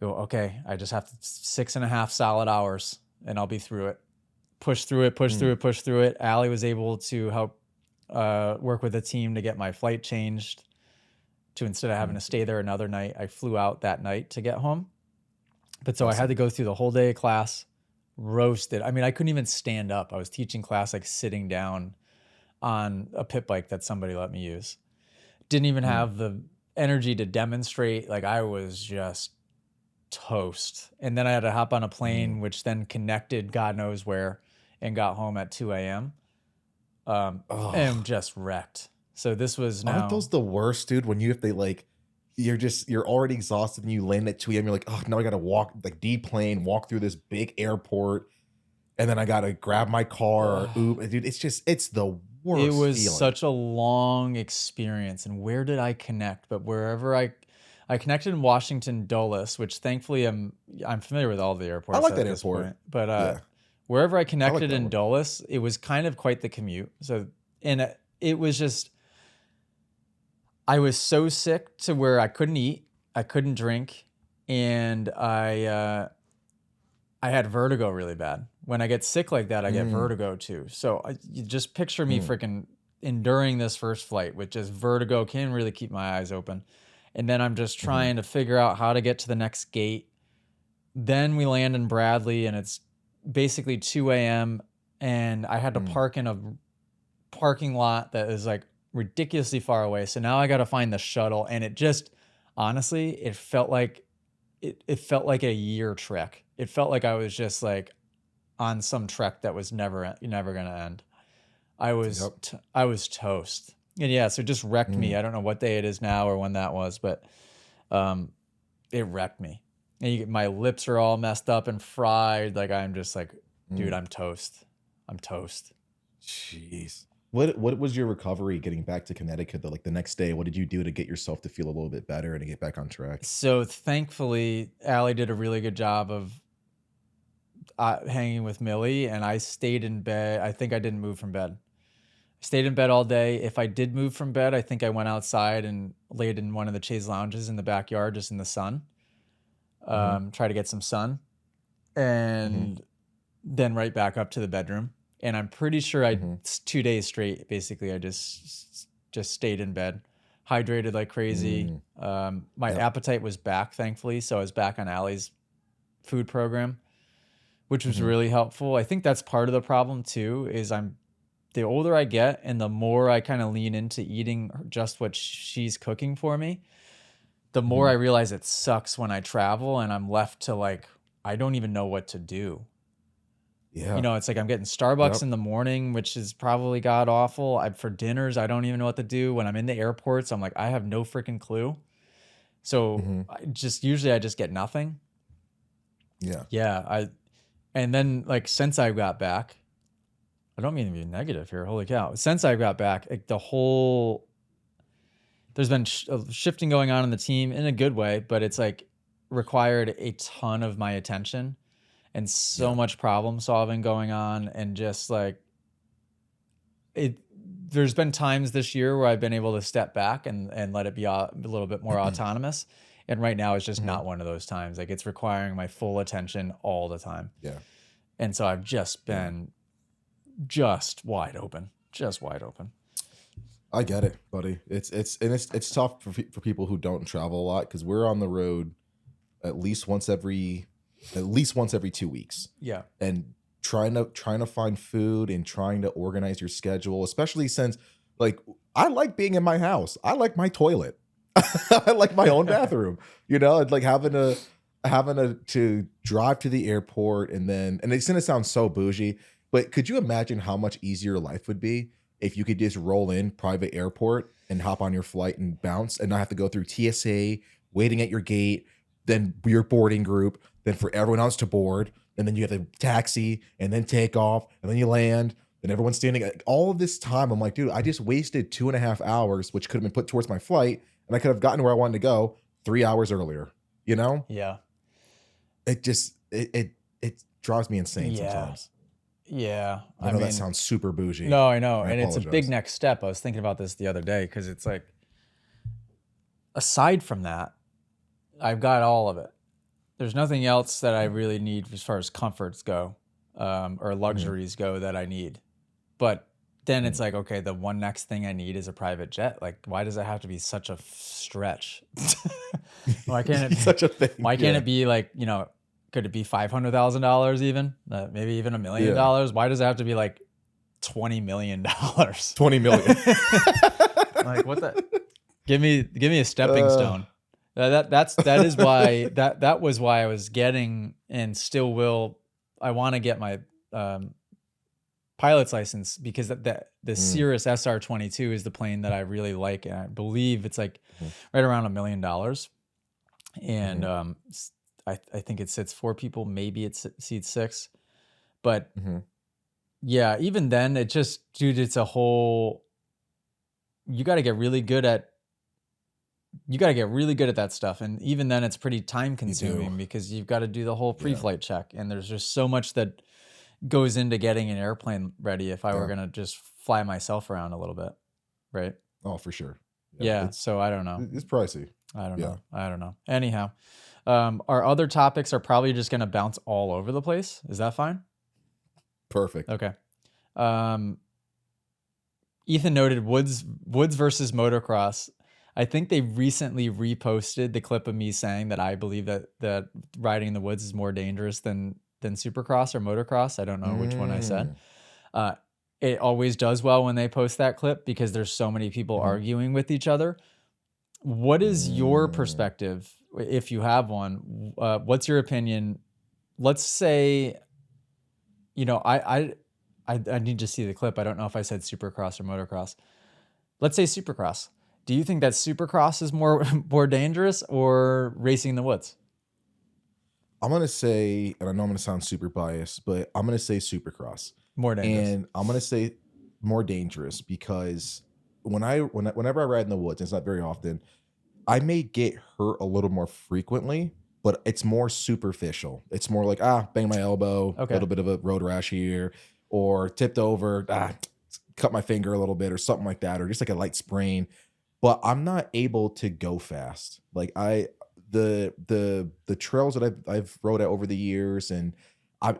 go, okay, I just have 6.5 solid hours and I'll be through it. Push through it. Allie was able to help work with a team to get my flight changed to instead of having to stay there another night, I flew out that night to get home. But so I had to go through the whole day of class, roasted. I mean, I couldn't even stand up. I was teaching class like sitting down on a pit bike that somebody let me use. Didn't even have the energy to demonstrate. Like I was just toast. And then I had to hop on a plane, which then connected God knows where and got home at 2 a.m. And just wrecked. So this was now. Aren't those the worst, dude? When you have to like, you're already exhausted and you land at 2 a.m. You're like, oh, now I got to walk, like deplane, walk through this big airport. And then I got to grab my car or Uber. Dude, it's the worst. It was feeling. Such a long experience. And where did I connect? But wherever I connected in Washington Dulles, which thankfully I'm familiar with all the airports. I like that airport. Point. But wherever I connected in Dulles, it was kind of quite the commute. So, and it was just, I was so sick to where I couldn't eat, I couldn't drink, and I had vertigo really bad, When I get sick like that, I get vertigo too. So you just picture me freaking enduring this first flight with just vertigo, can't really keep my eyes open. And then I'm just trying to figure out how to get to the next gate. Then we land in Bradley and it's basically 2 a.m. and I had to park in a parking lot that is like ridiculously far away. So now I got to find the shuttle, and it just, honestly, it felt like a year trek. It felt like I was just like on some trek that was never going to end. I was toast. And yeah, so it just wrecked me. I don't know what day it is now or when that was, but it wrecked me. And my lips are all messed up and fried. Like I'm just like, dude, I'm toast. I'm toast. Jeez. What was your recovery getting back to Connecticut though? Like the next day, what did you do to get yourself to feel a little bit better and to get back on track? So thankfully, Allie did a really good job of hanging with Millie, and I stayed in bed. I think I didn't move from bed. Stayed in bed all day. If I did move from bed, I think I went outside and laid in one of the chaise lounges in the backyard, just in the sun. Try to get some sun, and then right back up to the bedroom. And I'm pretty sure 2 days straight, basically, I just stayed in bed, hydrated like crazy. My appetite was back, thankfully. So I was back on Allie's food program, which was really helpful. I think that's part of the problem too, is the older I get and the more I kind of lean into eating just what she's cooking for me, the more I realize it sucks when I travel and I'm left to like, I don't even know what to do. Yeah. You know, it's like I'm getting Starbucks in the morning, which is probably god awful. For dinners, I don't even know what to do. When I'm in the airports, I'm like, I have no freaking clue. So usually I just get nothing. Yeah. Yeah. And then like since I got back, I don't mean to be negative here. Holy cow. Since I got back, like there's been shifting going on in the team in a good way, but it's like required a ton of my attention. And so much problem solving going on, and just like there's been times this year where I've been able to step back and let it be a little bit more autonomous. And right now it's just not one of those times. Like it's requiring my full attention all the time. Yeah. And so I've just been just wide open. I get it, buddy. It's tough for people who don't travel a lot, because we're on the road at least once every 2 weeks. Yeah. And trying to find food and trying to organize your schedule, especially since like I like being in my house. I like my toilet. I like my own bathroom. You know, like having to drive to the airport and it's gonna sound so bougie, but could you imagine how much easier life would be if you could just roll in private airport and hop on your flight and bounce and not have to go through TSA, waiting at your gate, then your boarding group, then for everyone else to board, and then you have to taxi, and then take off, and then you land, and everyone's standing. All of this time, I'm like, dude, I just wasted 2.5 hours, which could have been put towards my flight, and I could have gotten where I wanted to go 3 hours earlier. You know? Yeah. It just it drives me insane sometimes. Yeah. I know that sounds super bougie. No, I know, and it's a big next step. I was thinking about this the other day, because it's like, aside from that, I've got all of it. There's nothing else that I really need as far as comforts go, or luxuries go that I need. But then it's like, okay, the one next thing I need is a private jet. Like, why does it have to be such a stretch? Why can't it such a thing? Why can't it be like, you know, could it be $500,000 even? Maybe even $1 million? Why does it have to be like $20 million? 20 million. Like, what the? Give me a stepping stone. That is why that was why I was getting, and still will. I want to get my pilot's license, because the Cirrus SR-22 is the plane that I really like, and I believe it's like right around $1 million. And I think it sits 4 people, maybe it seats 6, but yeah, even then it just, dude, it's a whole. You got to get really good at that stuff. And even then it's pretty time consuming, because you've got to do the whole pre-flight check. And there's just so much that goes into getting an airplane ready if I were going to just fly myself around a little bit. Right. Oh, for sure. Yeah. So I don't know. It's pricey. I don't know. Anyhow, our other topics are probably just going to bounce all over the place. Is that fine? Perfect. Okay. Ethan noted Woods versus motocross. I think they recently reposted the clip of me saying that I believe that riding in the woods is more dangerous than supercross or motocross. I don't know which one I said. It always does well when they post that clip because there's so many people arguing with each other. What is your perspective, if you have one? What's your opinion? Let's say, I need to see the clip. I don't know if I said supercross or motocross. Let's say supercross. Do you think that supercross is more dangerous or racing in the woods? I'm gonna say, and I know I'm gonna sound super biased, but I'm gonna say supercross. More dangerous. And I'm gonna say more dangerous because whenever I ride in the woods, it's not very often, I may get hurt a little more frequently, but it's more superficial. It's more like, bang my elbow, a little bit of a road rash here, or tipped over, cut my finger a little bit, or something like that, or just like a light sprain. But I'm not able to go fast. Like the trails that I've rode at over the years, and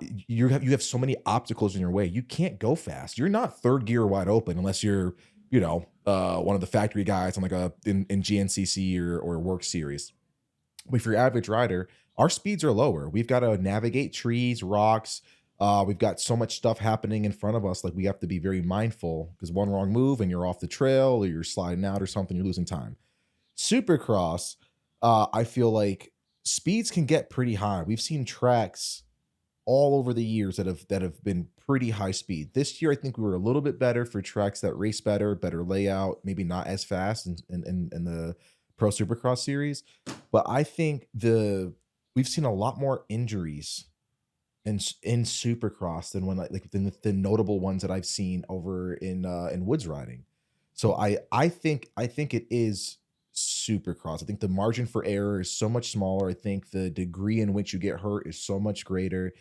you have so many obstacles in your way. You can't go fast. You're not third gear wide open unless you're one of the factory guys on like in GNCC or Work Series. But if you're average rider, our speeds are lower. We've got to navigate trees, rocks. We've got so much stuff happening in front of us. Like we have to be very mindful because one wrong move and you're off the trail or you're sliding out or something, you're losing time. Supercross, I feel like speeds can get pretty high. We've seen tracks all over the years that have been pretty high speed. This year, I think we were a little bit better for tracks that race better layout, maybe not as fast in the Pro Supercross series. But I think we've seen a lot more injuries in Supercross than the notable ones that I've seen over in woods riding. So I think it is Supercross. I think the margin for error is so much smaller. I think the degree in which you get hurt is so much greater.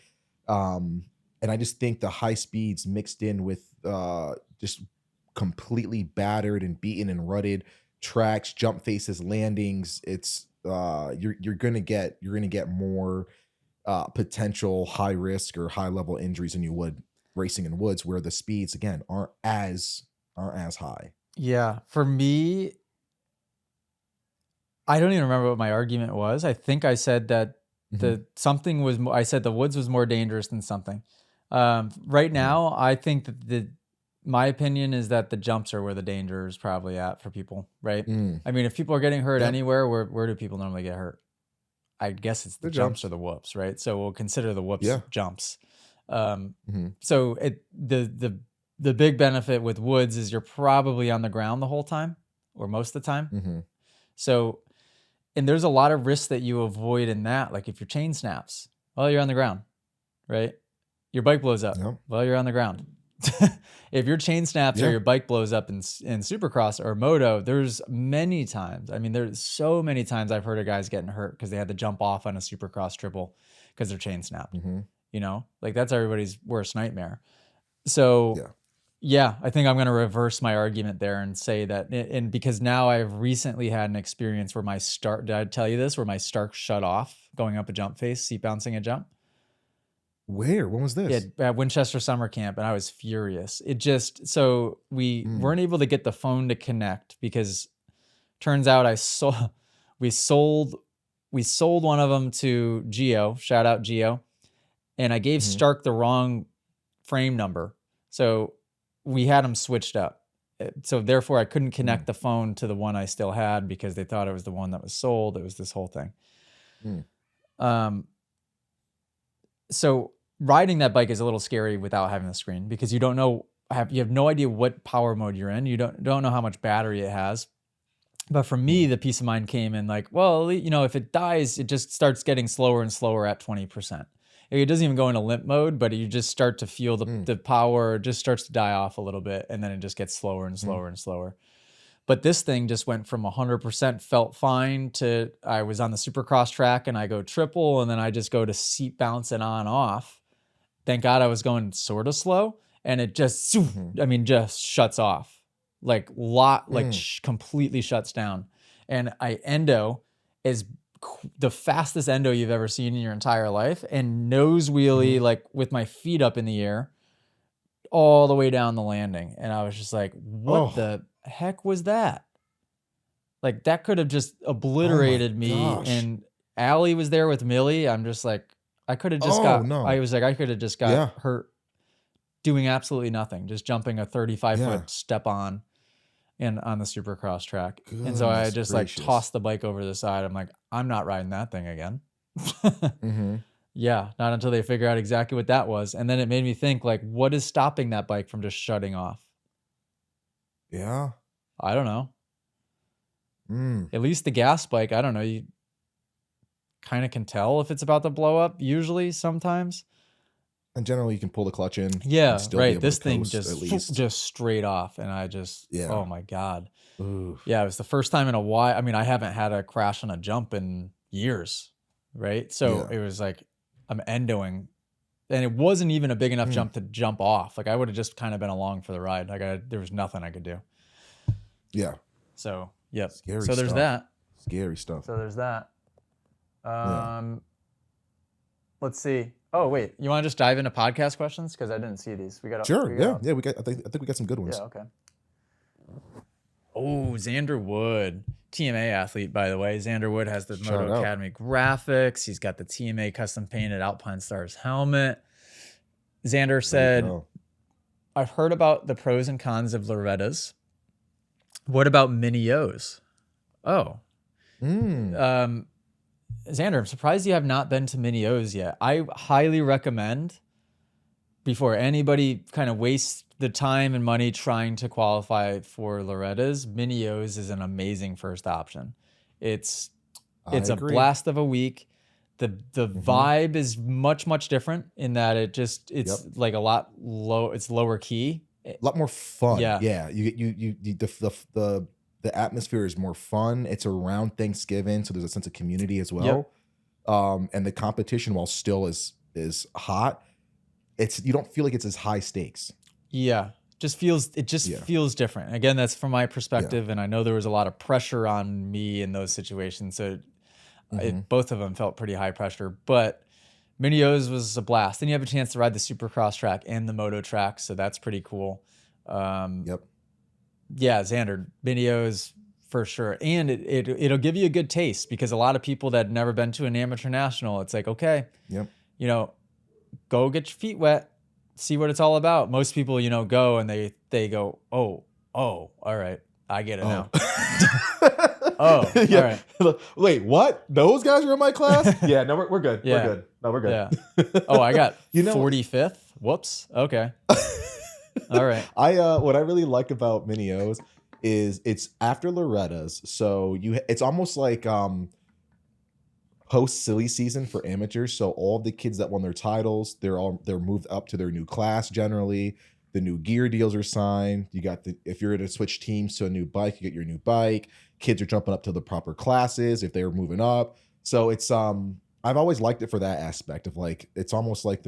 And I just think the high speeds mixed in with just completely battered and beaten and rutted tracks, jump faces, landings. It's you're gonna get more potential high risk or high level injuries than you would racing in woods, where the speeds again aren't as high. Yeah, for me, I don't even remember what my argument was. I think I said that I said the woods was more dangerous than something. Right now, I think that my opinion is that the jumps are where the danger is probably at for people, right? I mean, if people are getting hurt anywhere, where do people normally get hurt? I guess it's the jumps or the whoops, right? So we'll consider the whoops jumps. So the big benefit with woods is you're probably on the ground the whole time or most of the time. So, and there's a lot of risks that you avoid in that. Like if your chain snaps, well, you're on the ground, right? Your bike blows up, well, you're on the ground. If your chain snaps or your bike blows up in Supercross or Moto, there's many times. I mean, there's so many times I've heard of guys getting hurt because they had to jump off on a Supercross triple because their chain snapped. Like that's everybody's worst nightmare. So yeah, I think I'm going to reverse my argument there and say that, and because now I've recently had an experience where did I tell you this, where my start shut off going up a jump face, seat bouncing a jump? Where? When was this? Yeah, at Winchester Summer Camp, and I was furious. So we weren't able to get the phone to connect because turns out we sold one of them to Geo, shout out Geo, and I gave Stark the wrong frame number. So we had them switched up. So therefore I couldn't connect the phone to the one I still had because they thought it was the one that was sold. It was this whole thing. So riding that bike is a little scary without having the screen because you don't know, you have no idea what power mode you're in. You don't know how much battery it has. But for me, the peace of mind came in like, well, if it dies, it just starts getting slower and slower at 20%. It doesn't even go into limp mode, but you just start to feel the power just starts to die off a little bit, and then it just gets slower and slower and slower. But this thing just went from 100% felt fine to I was on the Supercross track and I go triple, and then I just go to seat bouncing on off. Thank God I was going sort of slow, and it just, just shuts off. Completely shuts down. And endo is the fastest endo you've ever seen in your entire life, and nose wheelie, like with my feet up in the air, all the way down the landing. And I was just like, what the heck was that? Like, that could have just obliterated me. And Allie was there with Millie. I'm just like, I could have just I could have just got hurt doing absolutely nothing, just jumping a 35-foot step on and on the Supercross track. And so I just like tossed the bike over the side. I'm like, I'm not riding that thing again. Yeah, not until they figure out exactly what that was. And then it made me think, like, what is stopping that bike from just shutting off? Yeah. I don't know. At least the gas bike, I don't know. You kind of can tell if it's about to blow up, usually, sometimes. And generally, you can pull the clutch in. Yeah, right. This thing just straight off. And I just, oh my God. Oof. Yeah, it was the first time in a while. I mean, I haven't had a crash on a jump in years, right? So it was like, I'm endoing, and it wasn't even a big enough jump to jump off. Like, I would have just kind of been along for the ride. Like, there was nothing I could do. Yeah. So, yep. Scary so there's stuff. that. Scary stuff. So there's that. Let's see. Oh, wait. You want to just dive into podcast questions? Because I didn't see these. Sure. Yeah. I think we got some good ones. Yeah. Okay. Oh, Xander Wood. TMA athlete, by the way. Xander Wood has the Moto Academy graphics. He's got the TMA custom painted Alpine Stars helmet. Xander said, I've heard about the pros and cons of Loretta's. What about Mini O's? Oh. Xander, I'm surprised you have not been to Mini O's yet. I highly recommend, before anybody kind of wastes the time and money trying to qualify for Loretta's, Mini O's is an amazing first option. It's a blast of a week. The vibe is much different in that it's like a lot low. It's lower key, a lot more fun. Yeah. The atmosphere is more fun. It's around Thanksgiving, so there's a sense of community as well. And the competition, while still is hot, you don't feel like it's as high stakes. Yeah. Feels different. Again, that's from my perspective. And I know there was a lot of pressure on me in those situations. So both of them felt pretty high pressure, but Mini O's was a blast. Then you have a chance to ride the Supercross track and the Moto track. So that's pretty cool. Yeah, Xander, Mini O's for sure. And it'll give you a good taste, because a lot of people that had never been to an amateur national, it's like, okay, go get your feet wet, see what it's all about. Most people, go and they go, oh, all right, I get it now. All right. Wait, what? Those guys are in my class? Yeah, no, we're good. Yeah. We're good. No, we're good. Yeah. Oh, I got 45th. Whoops. Okay. All right. What I really like about Mini O's is it's after Loretta's, so it's almost like post silly season for amateurs. So all the kids that won their titles, they're moved up to their new class generally. The new gear deals are signed. You got if you're going to switch teams to a new bike, you get your new bike. Kids are jumping up to the proper classes if they were moving up. So it's I've always liked it for that aspect of, like, it's almost like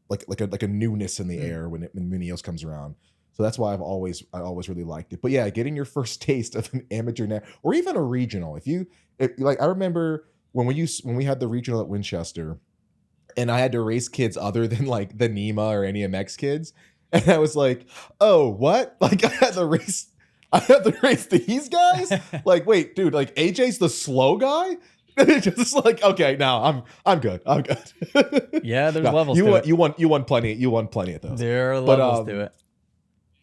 like a newness in the air when Mini O's comes around. So that's why I always really liked it. But yeah, getting your first taste of an amateur or even a regional. I remember when we had the regional at Winchester, and I had to race kids other than like the NEMA or any MX kids, and I was like, oh, what? Like, I had to race these guys? Like, wait, dude, like AJ's the slow guy? Just like, okay, now I'm good. Yeah, there's levels to it. You won plenty of those. There are levels to it.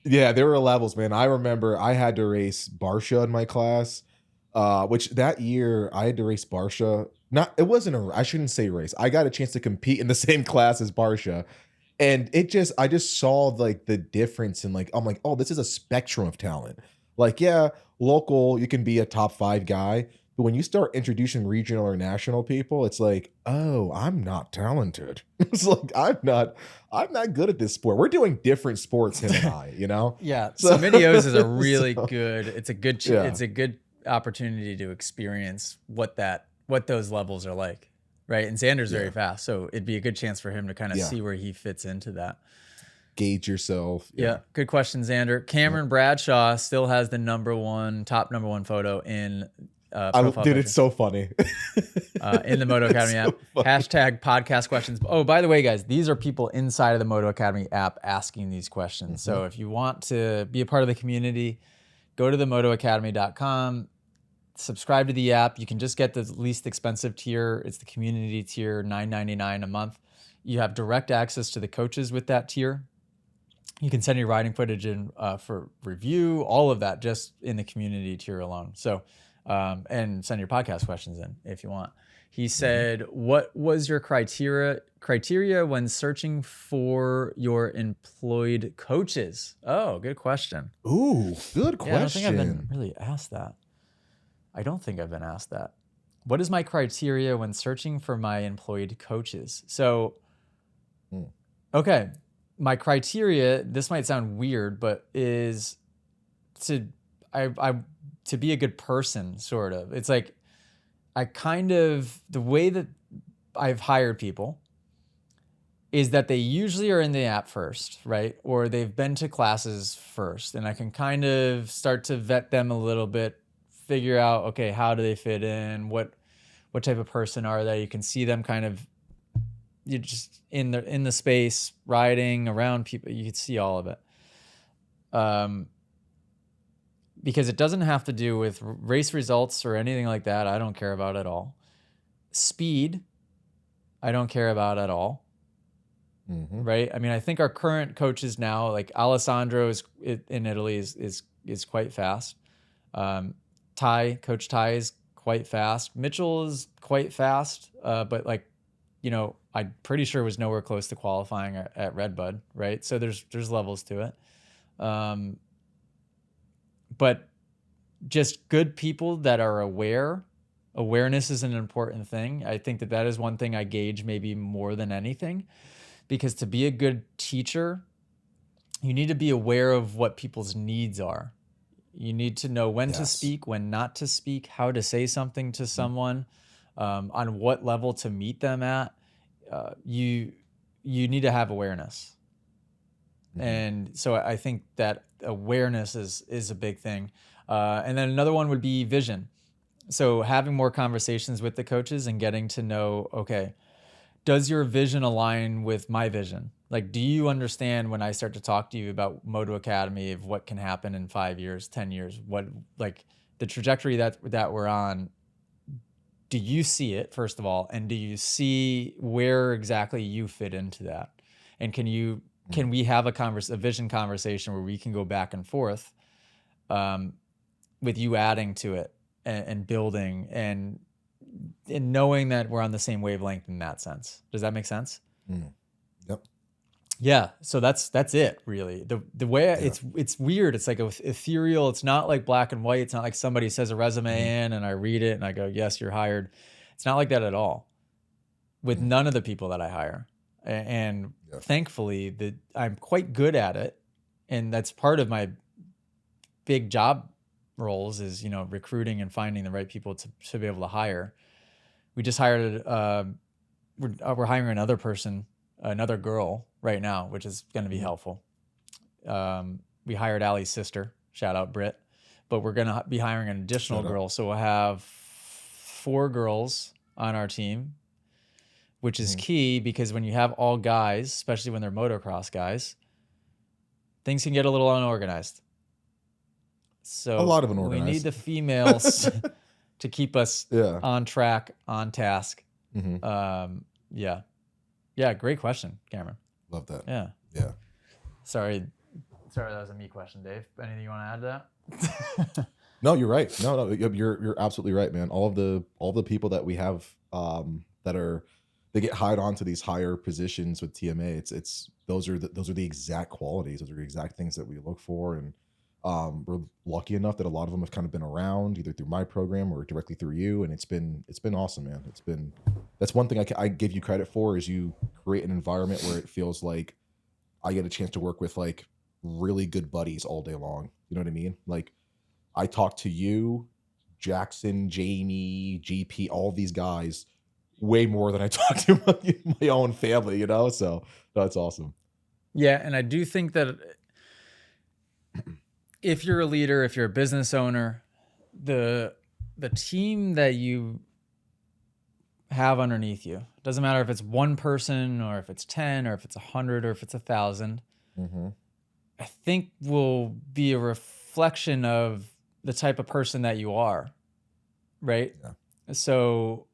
Yeah, there were levels, man. I remember I had to race Barsha in my class, which that year I had to race Barsha. I shouldn't say race. I got a chance to compete in the same class as Barsha. And I just saw like the difference in, like, I'm like, oh, this is a spectrum of talent. Like, yeah, local, you can be a top 5 guy. But when you start introducing regional or national people, it's like, oh, I'm not talented. It's like, I'm not good at this sport. We're doing different sports, him and I, Yeah. So Mini O's is a really good. It's a good opportunity to experience what those levels are like, right? And Xander's very fast, so it'd be a good chance for him to kind of see where he fits into that. Gauge yourself. Yeah. Good question, Xander. Cameron Bradshaw still has the top number one photo in profile dude, picture. it's so funny. In the Moto Academy app. Hashtag podcast questions. Oh, by the way, guys, these are people inside of the Moto Academy app asking these questions. So if you want to be a part of the community, go to the motoacademy.com, subscribe to the app. You can just get the least expensive tier. It's the community tier, $9.99 a month. You have direct access to the coaches with that tier. You can send your riding footage in for review, all of that just in the community tier alone. So, and send your podcast questions in if you want. He said, what was your criteria when searching for your employed coaches? Oh, good question. Ooh, good question. Yeah, I don't think I've been really asked that. I don't think I've been asked that. What is my criteria when searching for my employed coaches? So, okay. My criteria, this might sound weird, but is to be a good person, sort of. It's like the way that I've hired people is that they usually are in the app first, right? Or they've been to classes first, and I can kind of start to vet them a little bit, figure out, okay, how do they fit in? What type of person are they? You can see them kind of, you're just in the space, riding around people. You can see all of it. Because it doesn't have to do with race results or anything like that. I don't care about at all. Speed, I don't care about at all. Right? I mean, I think our current coaches now, like Alessandro in Italy is quite fast. Coach Ty is quite fast. Mitchell is quite fast, but like, I'm pretty sure was nowhere close to qualifying at Redbud, right? So there's levels to it. But just good people that are aware. Awareness is an important thing. I think that is one thing I gauge maybe more than anything, because to be a good teacher, you need to be aware of what people's needs are. You need to know when to speak, when not to speak, how to say something to someone, on what level to meet them at. You need to have awareness. And so I think that awareness is a big thing. And then another one would be vision. So having more conversations with the coaches and getting to know, okay, does your vision align with my vision? Like, do you understand when I start to talk to you about Moto Academy, of what can happen in 5 years, 10 years, what, like the trajectory that we're on? Do you see it, first of all? And do you see where exactly you fit into that? And can we have a vision conversation where we can go back and forth, with you adding to it and building and knowing that we're on the same wavelength in that sense? Does that make sense? Yep. Yeah. So that's it really. The way it's weird. It's like ethereal. It's not like black and white. It's not like somebody says a resume in and I read it and I go, yes, you're hired. It's not like that at all with none of the people that I hire. And thankfully I'm quite good at it. And that's part of my big job roles is, recruiting and finding the right people to be able to hire. We just hired, we're hiring another girl right now, which is going to be helpful. We hired Allie's sister, shout out Britt, but we're going to be hiring an additional girl. So we'll have 4 girls on our team, which is key, because when you have all guys, especially when they're motocross guys, things can get a little unorganized. So a lot of unorganized. We need the females to keep us on track, on task. Yeah. Great question, Cameron. Love that. Yeah. Sorry, that was a me question, Dave. Anything you want to add to that? No, you're right. No, you're absolutely right, man. All the people that we have they get hired onto these higher positions with TMA. It's those are the exact qualities. Those are the exact things that we look for, and we're lucky enough that a lot of them have kind of been around either through my program or directly through you, and it's been awesome, man. That's one thing I give you credit for, is you create an environment where it feels like I get a chance to work with like really good buddies all day long. You know what I mean? Like, I talk to you, Jackson, Jamie, GP, all these guys way more than I talk to my own family, so that's awesome. Yeah. And I do think that if you're a leader, if you're a business owner, the the team that you have underneath you, doesn't matter if it's one person or if it's 10 or if it's 100 or if it's 1,000, I think will be a reflection of the type of person that you are, right? Yeah. So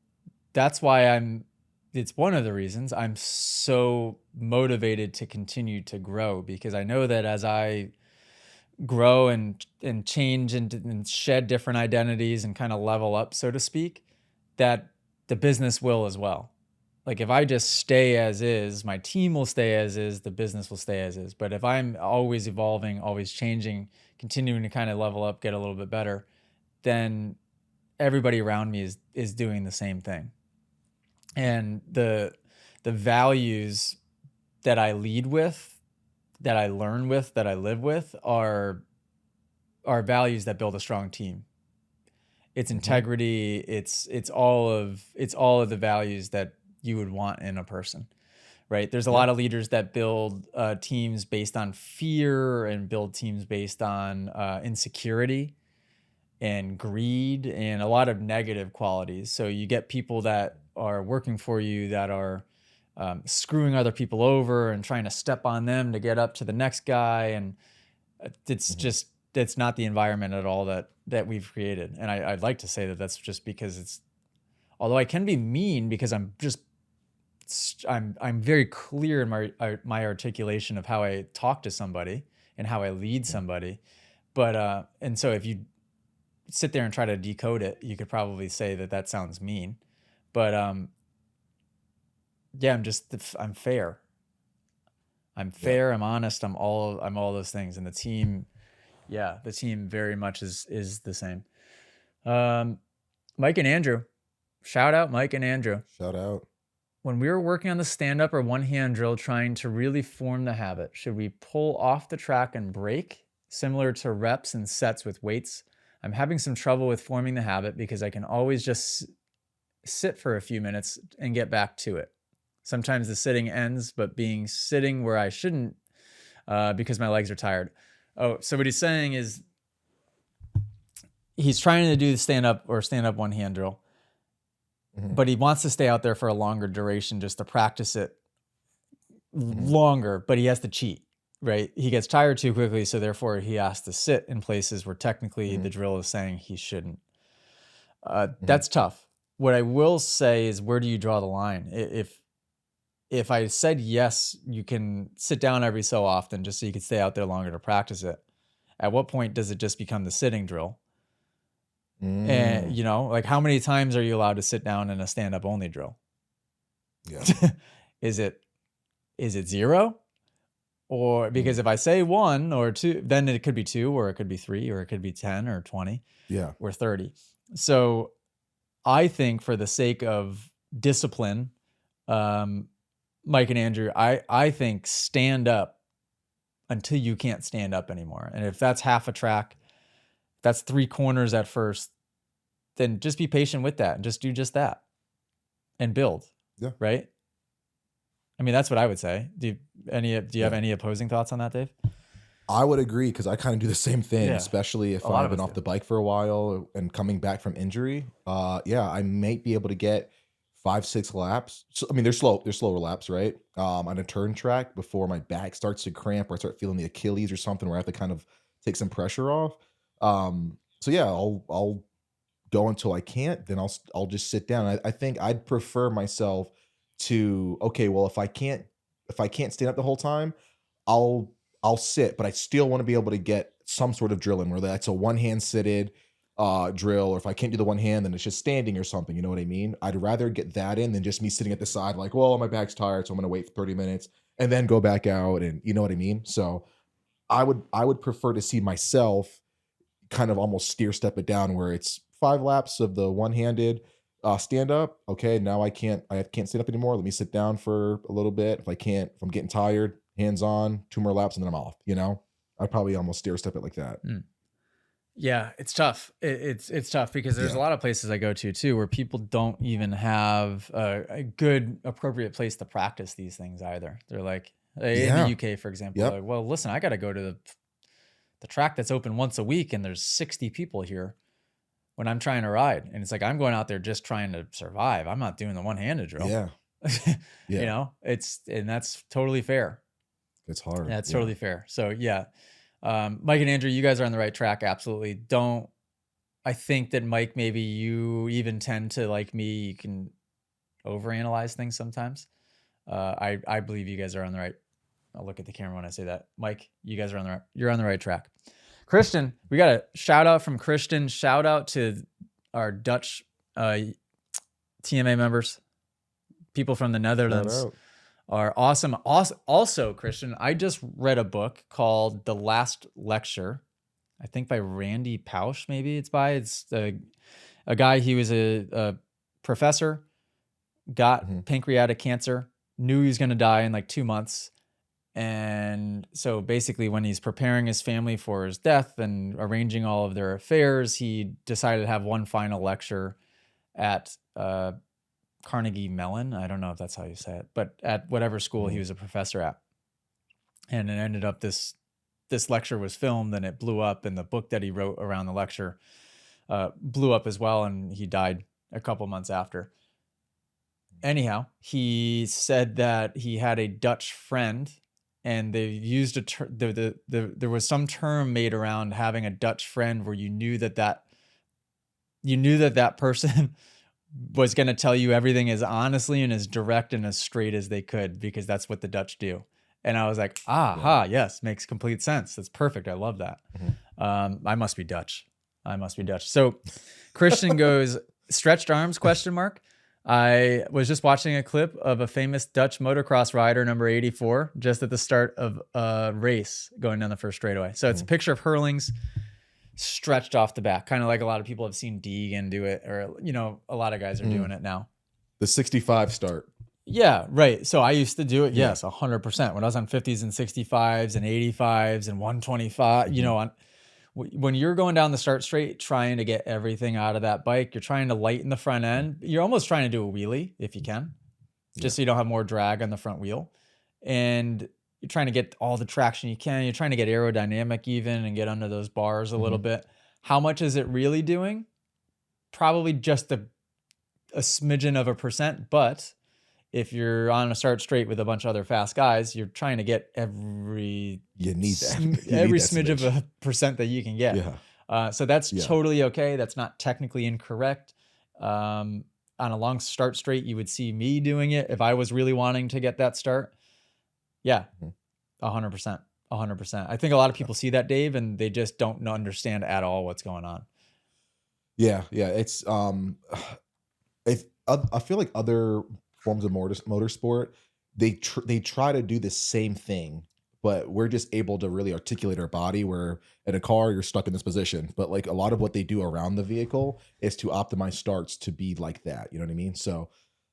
that's why it's one of the reasons I'm so motivated to continue to grow, because I know that as I grow and change and shed different identities and kind of level up, so to speak, that the business will as well. Like if I just stay as is, my team will stay as is, the business will stay as is. But if I'm always evolving, always changing, continuing to kind of level up, get a little bit better, then everybody around me is doing the same thing. And the values that I lead with, that I learn with, that I live with are values that build a strong team. It's integrity. It's all of the values that you would want in a person, right? There's a lot of leaders that build teams based on fear and build teams based on insecurity and greed and a lot of negative qualities. So you get people that are working for you that are screwing other people over and trying to step on them to get up to the next guy. And it's just, it's not the environment at all that we've created. And I'd like to say that that's just because although I can be mean because I'm very clear in my articulation of how I talk to somebody and how I lead somebody. But, and so if you sit there and try to decode it, you could probably say that sounds mean, but, yeah, I'm fair. I'm fair. I'm honest. I'm all those things. And the team very much is the same. Mike and Andrew, shout out Mike and Andrew. Shout out. When we were working on the stand-up or one-hand drill trying to really form the habit, should we pull off the track and break, similar to reps and sets with weights? I'm having some trouble with forming the habit because I can always just sit for a few minutes and get back to it. Sometimes the sitting ends, but being sitting where I shouldn't because my legs are tired. Oh, so what he's saying is he's trying to do the stand-up one-hand drill, but he wants to stay out there for a longer duration just to practice it longer, but he has to cheat, right? He gets tired too quickly, so therefore he has to sit in places where technically the drill is saying he shouldn't. That's tough. What I will say is, where do you draw the line? If I said yes, you can sit down every so often just so you can stay out there longer to practice it, at what point does it just become the sitting drill? And like how many times are you allowed to sit down in a stand-up only drill? Yeah. Is it 0? Or because if I say 1 or 2, then it could be 2 or it could be 3 or it could be 10 or 20 or 30. So I think for the sake of discipline, Mike and Andrew, I think stand up until you can't stand up anymore. And if that's half a track, that's 3 corners at first, then just be patient with that and just do just that and build. Yeah. Right. I mean, that's what I would say. Do you have any opposing thoughts on that, Dave? I would agree, because I kind of do the same thing, especially if I've been off the bike for a while and coming back from injury. I might be able to get 5-6 laps. So, I mean, they're slower laps, right? On a turn track before my back starts to cramp or I start feeling the Achilles or something where I have to kind of take some pressure off. So yeah, I'll go until I can't, then I'll just sit down. I think I'd prefer myself to, okay, well, if I can't stand up the whole time, I'll sit, but I still want to be able to get some sort of drill in, where that's a one-hand seated drill, or if I can't do the one hand, then it's just standing or something. You know what I mean? I'd rather get that in than just me sitting at the side like, well, my back's tired, so I'm going to wait for 30 minutes and then go back out, and you know what I mean? So I would prefer to see myself kind of almost step it down, where it's 5 laps of the one-handed stand up. Okay, now I can't stand up anymore. Let me sit down for a little bit. If I'm getting tired, hands on, 2 more laps and then I'm off. I'd probably almost step it like that. Yeah, it's tough. It's tough because there's a lot of places I go to too where people don't even have a good, appropriate place to practice these things either. They're like, in the UK, for example, like, well, listen, I got to go to the track that's open once a week and there's 60 people here. when I'm trying to ride. And it's like, I'm going out there just trying to survive. I'm not doing the one-handed drill. Yeah. Yeah. You know, and that's totally fair. It's hard. That's totally fair. So yeah. Mike and Andrew, you guys are on the right track. Absolutely. I think that Mike, maybe you even tend to, like me, you can overanalyze things sometimes. I believe you guys are on the right. I'll look at the camera when I say that. Mike, you guys are you're on the right track. Christian, we got a shout out from Christian. Shout out to our Dutch TMA members. People from the Netherlands are awesome. Also, Christian, I just read a book called The Last Lecture. I think by Randy Pausch, maybe it's a guy. He was a professor, got pancreatic cancer, knew he was going to die in like 2 months. And so basically when he's preparing his family for his death and arranging all of their affairs, he decided to have one final lecture at Carnegie Mellon. I don't know if that's how you say it, but at whatever school he was a professor at. And it ended up this lecture was filmed and it blew up, and the book that he wrote around the lecture blew up as well, and he died a couple months after. Anyhow, he said that he had a Dutch friend, and they used a there was some term made around having a Dutch friend where you knew that person was going to tell you everything as honestly and as direct and as straight as they could, because that's what the Dutch do. And I was like, yes, makes complete sense. That's perfect. I love that. I must be Dutch. So Christian goes, stretched arms, question mark. I was just watching a clip of a famous Dutch motocross rider, number 84, just at the start of a race going down the first straightaway. So it's a picture of Hurlings stretched off the back, kind of like a lot of people have seen Deegan do it, or, you know, a lot of guys are doing it now. The 65 start. Yeah, right. So I used to do it. Yes, 100%. When I was on 50s and 65s and 85s and 125, you know, when you're going down the start straight, trying to get everything out of that bike, you're trying to lighten the front end. You're almost trying to do a wheelie if you can, just so you don't have more drag on the front wheel. And you're trying to get all the traction you can. You're trying to get aerodynamic even and get under those bars a little bit. How much is it really doing? Probably just a smidgen of a percent, but if you're on a start straight with a bunch of other fast guys, you're trying to get every smidge of a percent that you can get. Yeah. So that's totally okay. That's not technically incorrect. On a long start straight, you would see me doing it if I was really wanting to get that start. Yeah, 100%. 100%. I think a lot of people see that, Dave, and they just don't understand at all what's going on. Yeah. It's I feel like other forms of motorsport, they try to do the same thing, but we're just able to really articulate our body, where in a car you're stuck in this position. But like a lot of what they do around the vehicle is to optimize starts to be like that. You know what I mean? So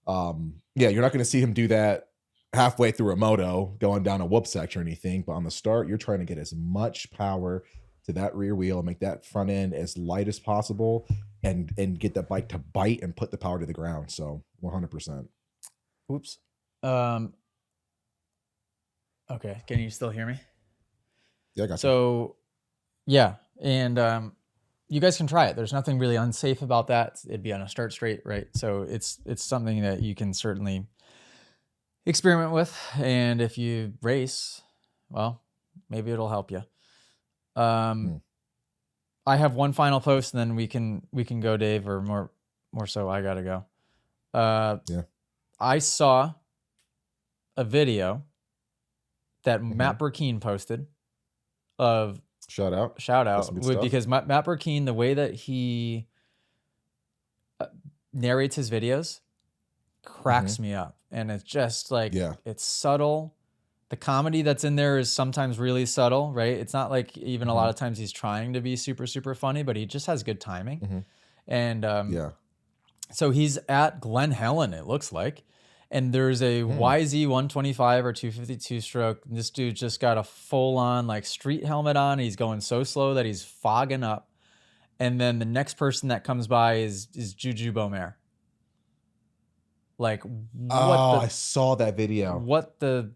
you're not going to see him do that halfway through a moto going down a whoop section or anything, but on the start you're trying to get as much power to that rear wheel and make that front end as light as possible, and get that bike to bite and put the power to the ground. So 100%. Oops. Okay. Can you still hear me? Yeah, I got you. So, yeah. And you guys can try it. There's nothing really unsafe about that. It'd be on a start straight, right? So it's something that you can certainly experiment with. And if you race, well, maybe it'll help you. I have one final post, and then we can go, Dave, or more so I gotta go. Yeah. I saw a video that Matt Burkeen posted of shout out because Matt Burkeen, the way that he narrates his videos cracks me up, and it's just like, it's subtle. The comedy that's in there is sometimes really subtle, right? It's not like even a lot of times he's trying to be super, super funny, but he just has good timing. And so he's at Glen Helen, it looks like. And there's a YZ 125 or 252 stroke. This dude just got a full-on like street helmet on. He's going so slow that he's fogging up. And then the next person that comes by is Juju Bomer. Like, I saw that video. What the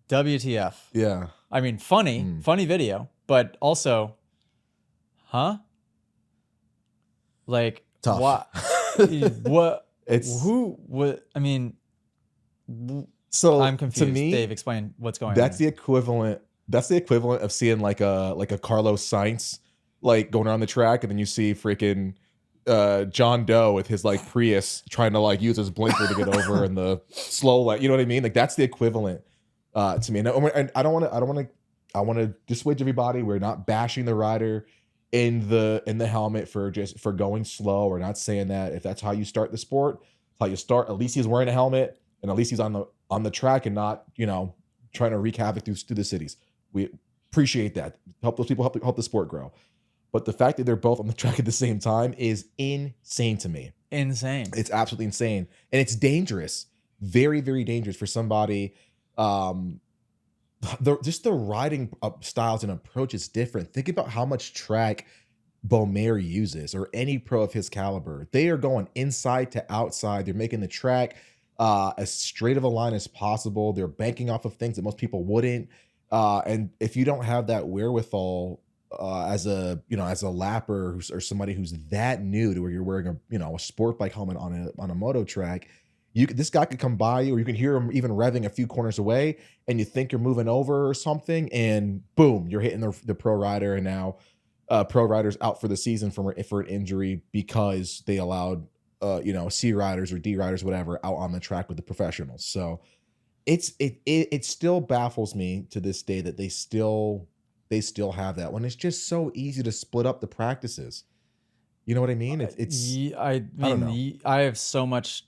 WTF? Yeah. I mean, funny video, but also, like, Like, Tough. what, It's what, I mean, so I'm confused. to me, Dave, explain what's going on. that's the equivalent. That's the equivalent of seeing like a Carlos Sainz like going around the track, and then you see freaking John Doe with his like Prius trying to like use his blinker to get over in the slow light. You know what I mean? Like that's the equivalent to me. And I want to dissuade everybody. We're not bashing the rider in the helmet for going slow. We're not saying that. If that's how you start the sport, it's how you start. At least he's wearing a helmet, and at least he's on the track and not, you know, trying to wreak havoc through the cities. We appreciate that. Help those people, help the sport grow. But the fact that they're both on the track at the same time is insane to me. Insane. It's absolutely insane. And it's dangerous. Very, very dangerous for somebody. Just the riding styles and approach is different. Think about how much track Beaumer uses, or any pro of his caliber. They are going inside to outside. They're making the track as straight of a line as possible. They're banking off of things that most people wouldn't. And if you don't have that wherewithal as a lapper or somebody who's that new to where you're wearing a sport bike helmet on a moto track, this guy could come by you, or you can hear him even revving a few corners away, and you think you're moving over or something, and boom, you're hitting the pro rider, and now pro riders out for the season for an injury because they allowed C riders or D riders, whatever, out on the track with the professionals. So it still baffles me to this day that they still have that, when it's just so easy to split up the practices. You know what I mean? I don't know. I have so much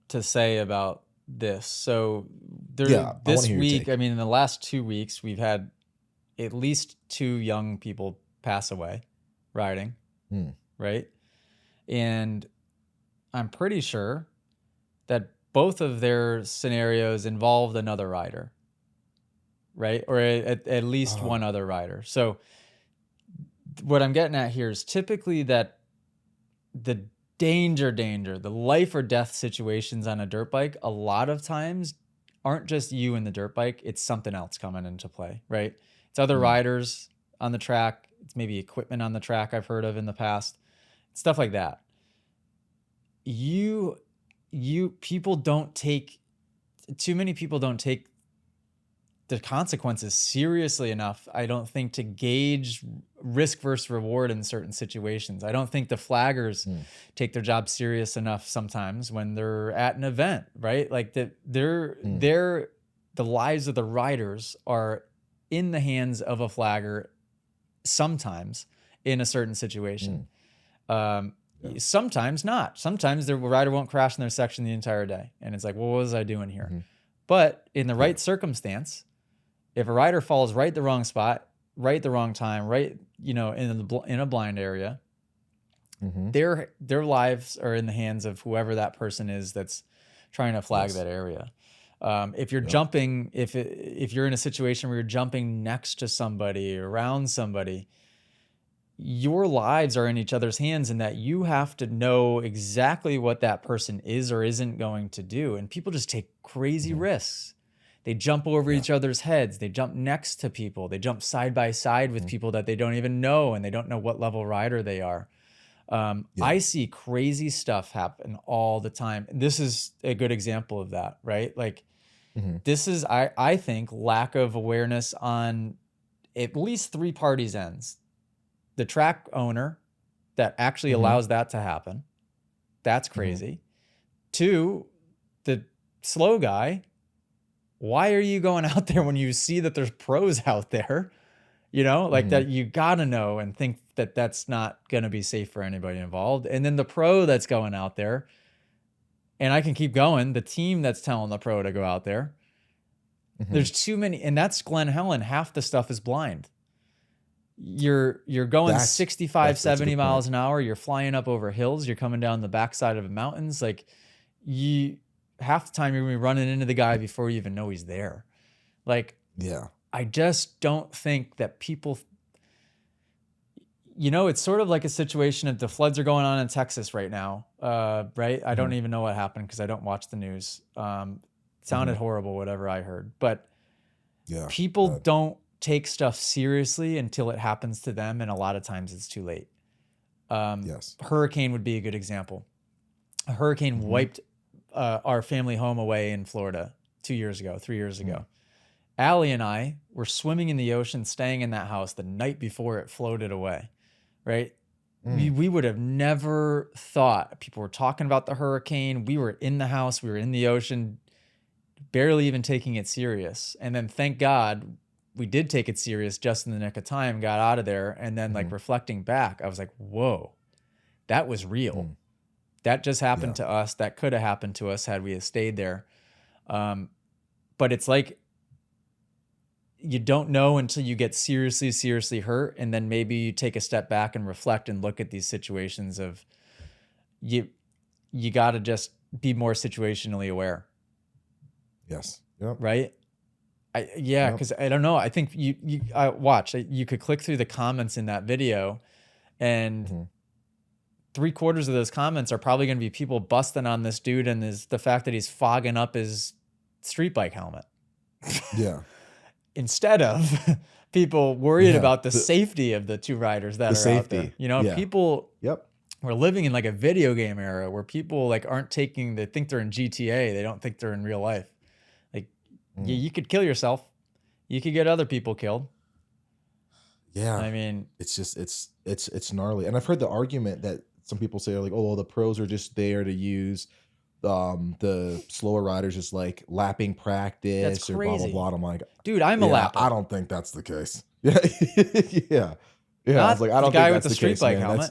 to say about this. So this week, I mean, in the last 2 weeks, we've had at least 2 young people pass away riding, right? And I'm pretty sure that both of their scenarios involved another rider, right? Or at least one other rider. So what I'm getting at here is typically that the the life or death situations on a dirt bike, a lot of times aren't just you and the dirt bike, it's something else coming into play, right? It's other riders on the track. It's maybe equipment on the track I've heard of in the past, stuff like that. Too many people don't take the consequences seriously enough, I don't think, to gauge risk versus reward in certain situations. I don't think the flaggers take their job serious enough sometimes when they're at an event, right? Like the lives of the riders are in the hands of a flagger sometimes in a certain situation. Sometimes not. Sometimes the rider won't crash in their section the entire day. And it's like, well, what was I doing here? But in the right circumstance, if a rider falls right the wrong spot, right the wrong time, right, in a blind area, their lives are in the hands of whoever that person is that's trying to flag that area. If you're jumping, if you're in a situation where you're jumping next to somebody, around somebody, your lives are in each other's hands, and that you have to know exactly what that person is or isn't going to do. And people just take crazy risks. They jump over each other's heads. They jump next to people. They jump side by side with people that they don't even know, and they don't know what level rider they are. I see crazy stuff happen all the time. This is a good example of that, right? Like this is, I think, lack of awareness on at least 3 parties' ends. The track owner that actually allows that to happen. That's crazy. 2, the slow guy. Why are you going out there when you see that there's pros out there? That you gotta know and think that that's not going to be safe for anybody involved. And then the pro that's going out there, and I can keep going, the team that's telling the pro to go out there. There's too many, and that's Glen Helen. Half the stuff is blind. You're going 65, 70 miles an hour. You're flying up over hills. You're coming down the backside of mountains. Like half the time you're going to be running into the guy before you even know he's there. Like, I just don't think that people, it's sort of like a situation of the floods are going on in Texas right now. Right. I don't even know what happened because I don't watch the news. It sounded horrible, whatever I heard, but people don't take stuff seriously until it happens to them. And a lot of times it's too late. Yes. Hurricane would be a good example. A hurricane wiped our family home away in Florida 2 years ago, 3 years ago. Allie and I were swimming in the ocean, staying in that house the night before it floated away, right? We would have never thought. People were talking about the hurricane. We were in the house. We were in the ocean, barely even taking it serious. And then thank God we did take it serious just in the nick of time, got out of there. And then like reflecting back, I was like, whoa, that was real. That just happened to us. That could have happened to us had we have stayed there. But it's like, you don't know until you get seriously, seriously hurt. And then maybe you take a step back and reflect and look at these situations of you got to just be more situationally aware. Yes. Yep. Right. Cause I don't know. I think you could click through the comments in that video and 3/4 of those comments are probably going to be people busting on this dude and the fact that he's fogging up his street bike helmet. Yeah. Instead of people worried about the safety of the two riders that are out there. You know, people we're living in like a video game era where people like they think they're in GTA. They don't think they're in real life. Like you could kill yourself. You could get other people killed. Yeah. I mean, it's just, it's gnarly. And I've heard the argument that some people say like, oh, well, the pros are just there to use the slower riders is like lapping practice or blah blah blah. I'm like, dude, I'm a lapper. I don't think that's the case. Yeah, yeah. Not I was like, I don't the guy think with that's the street case, bike man. helmet.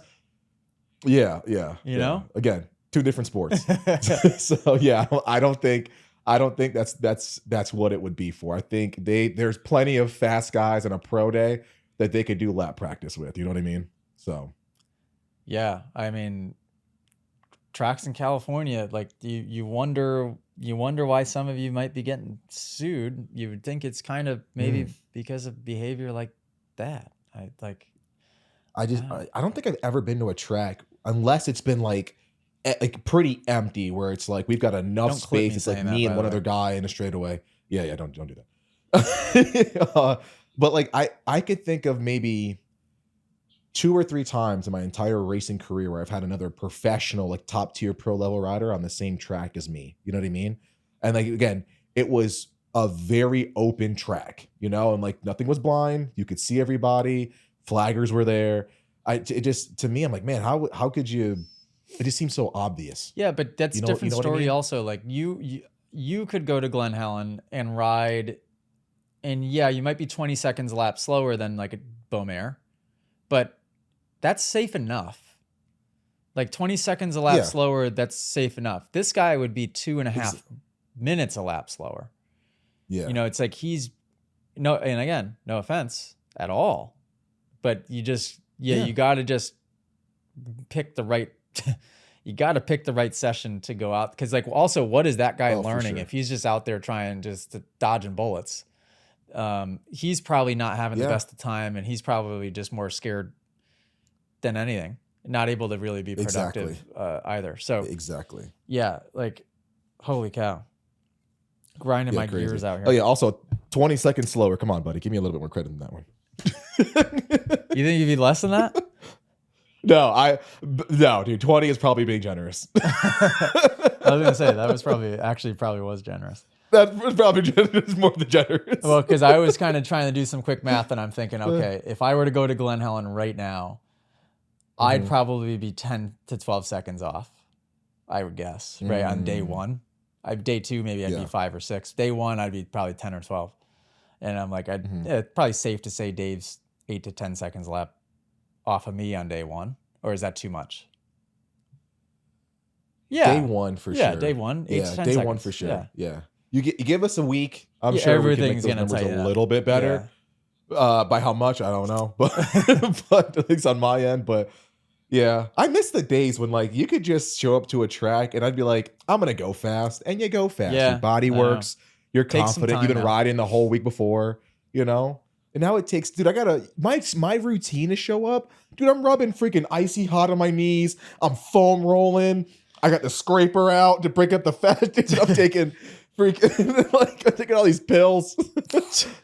You know, again, two different sports. So yeah, I don't think that's what it would be for. I think there's plenty of fast guys in a pro day that they could do lap practice with. You know what I mean? So yeah, I mean, tracks in California, like you wonder why some of you might be getting sued. You would think it's kind of maybe because of behavior like that. I don't think I've ever been to a track unless it's been like pretty empty where it's like we've got enough space. It's like me and one other guy in a straightaway. Yeah, don't do that. But like I could think of maybe 2 or 3 times in my entire racing career where I've had another professional, like top tier pro level rider on the same track as me. You know what I mean? And like, again, it was a very open track, you know, and like nothing was blind. You could see everybody. Flaggers were there. To me, I'm like, man, how could you, it just seems so obvious. Yeah. But that's a different story. I mean? Also, like you could go to Glen Helen and ride and you might be 20 seconds a lap slower than like a Beaumare, but that's safe enough. Like 20 seconds a lap slower, that's safe enough. This guy would be 2.5 minutes a lap slower. Yeah. You know, it's like and again, no offense at all, but you just, you got to just pick the right, you got to pick the right session to go out. Cause like also what is that guy learning if he's just out there trying just to dodging bullets? He's probably not having the best of time and he's probably just more scared than anything, not able to really be productive either. So yeah, like holy cow, grinding my gears out here. Oh yeah, also 20 seconds slower. Come on, buddy, give me a little bit more credit than that one. You think you'd be less than that? No, dude, 20 is probably being generous. I was gonna say that was probably was generous. That was probably just more than generous. Well, because I was kind of trying to do some quick math and I'm thinking, okay, if I were to go to Glen Helen right now, I'd probably be 10 to 12 seconds off, I would guess, right? On day one. Day two, maybe I'd be 5 or 6. Day one, I'd be probably 10 or 12. And I'm like, it's probably safe to say Dave's 8 to 10 seconds lap off of me on day one. Or is that too much? Yeah. Day one for sure. Yeah, day one. 8 to 10 day seconds. One for sure. Yeah. You give us a week. I'm sure everything's we can make those numbers a little bit better. Yeah. By how much? I don't know. But at least on my end. But yeah, I miss the days when like you could just show up to a track and I'd be like, I'm going to go fast. And you go fast. Yeah, your body works. You're confident. You've been riding the whole week before, you know? And now it takes, dude, I gotta, my routine to show up. Dude, I'm rubbing freaking icy hot on my knees. I'm foam rolling. I got the scraper out to break up the fat. Dude, I'm taking I'm taking all these pills.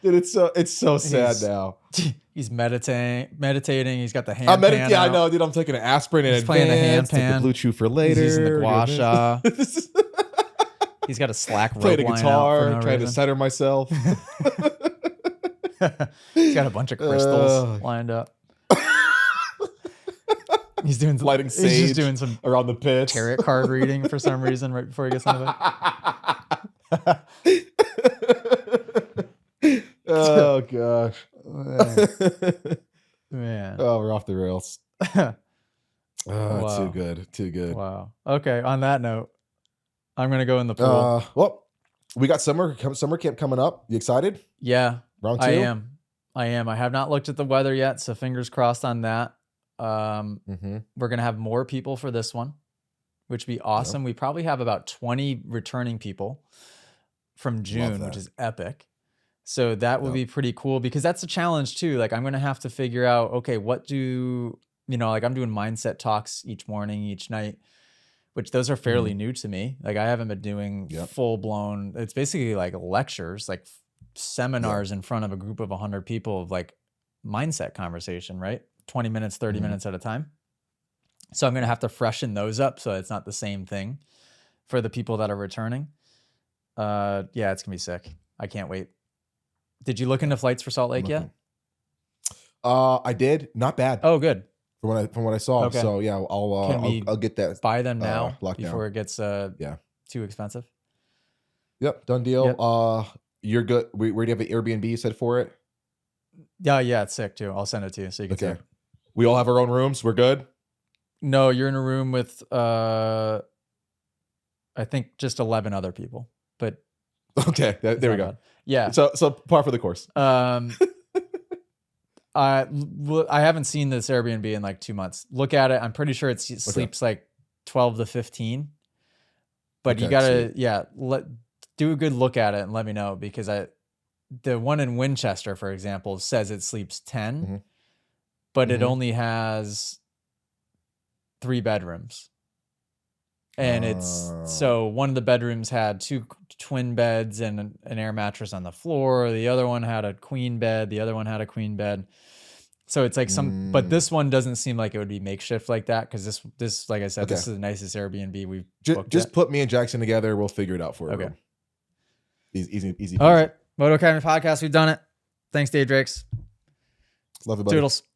Dude, it's so sad now. He's meditating. He's got the hand pan Yeah, out. I know, dude. I'm taking an aspirin in He's playing the hand advance. Take pan. the Blue Chew for later. He's using the gua sha. He's got a slack rope Playing a line guitar, out for no trying to reason. center myself. He's got a bunch of crystals lined up. He's doing lighting sage. He's just doing some around the pits. tarot card reading for some reason right before he gets into bed. Oh gosh, man. Oh, we're off the rails. Oh, Wow. too good, too good. Wow. Okay. On that note, I'm gonna go in the pool. Well, we got summer camp coming up. You excited? Yeah, Round 2? I am. I have not looked at the weather yet, so fingers crossed on that. We're gonna have more people for this one, which would be awesome. We probably have about 20 returning people from June, which is epic. So that would be pretty cool because that's a challenge too. Like I'm gonna have to figure out, okay, what do like I'm doing mindset talks each morning, each night, which those are fairly new to me. Like I haven't been doing full blown. It's basically like lectures, like seminars in front of a group of 100 people of like mindset conversation, right? 20 minutes, 30 minutes at a time. So I'm going to have to freshen those up so it's not the same thing for the people that are returning. Yeah, it's going to be sick. I can't wait. Did you look into flights for Salt Lake yet? I did. Not bad. Oh, good. From what I saw. Okay. So yeah, I'll get that. Buy them now before it gets too expensive. Yep, done deal. Yep. You're good. Where do you have an Airbnb you said for it? Yeah, it's sick too. I'll send it to you so you can see it. We all have our own rooms. We're good. No, you're in a room with I think just 11 other people. But okay, there we go. Bad. Yeah. So par for the course. I haven't seen this Airbnb in like 2 months. Look at it. I'm pretty sure it sleeps like 12 to 15. But you gotta do a good look at it and let me know because the one in Winchester, for example, says it sleeps 10, but it only has 3 bedrooms. And so one of the bedrooms had 2 twin beds and an air mattress on the floor. The other one had a queen bed. The other one had a queen bed. So it's like but this one doesn't seem like it would be makeshift like that. Cause this, like I said, this is the nicest Airbnb we've just put me and Jackson together. We'll figure it out for you. Okay. Easy. All right. Moto Academy Podcast. We've done it. Thanks, Dave Drakes. Love you, buddy. Toodles.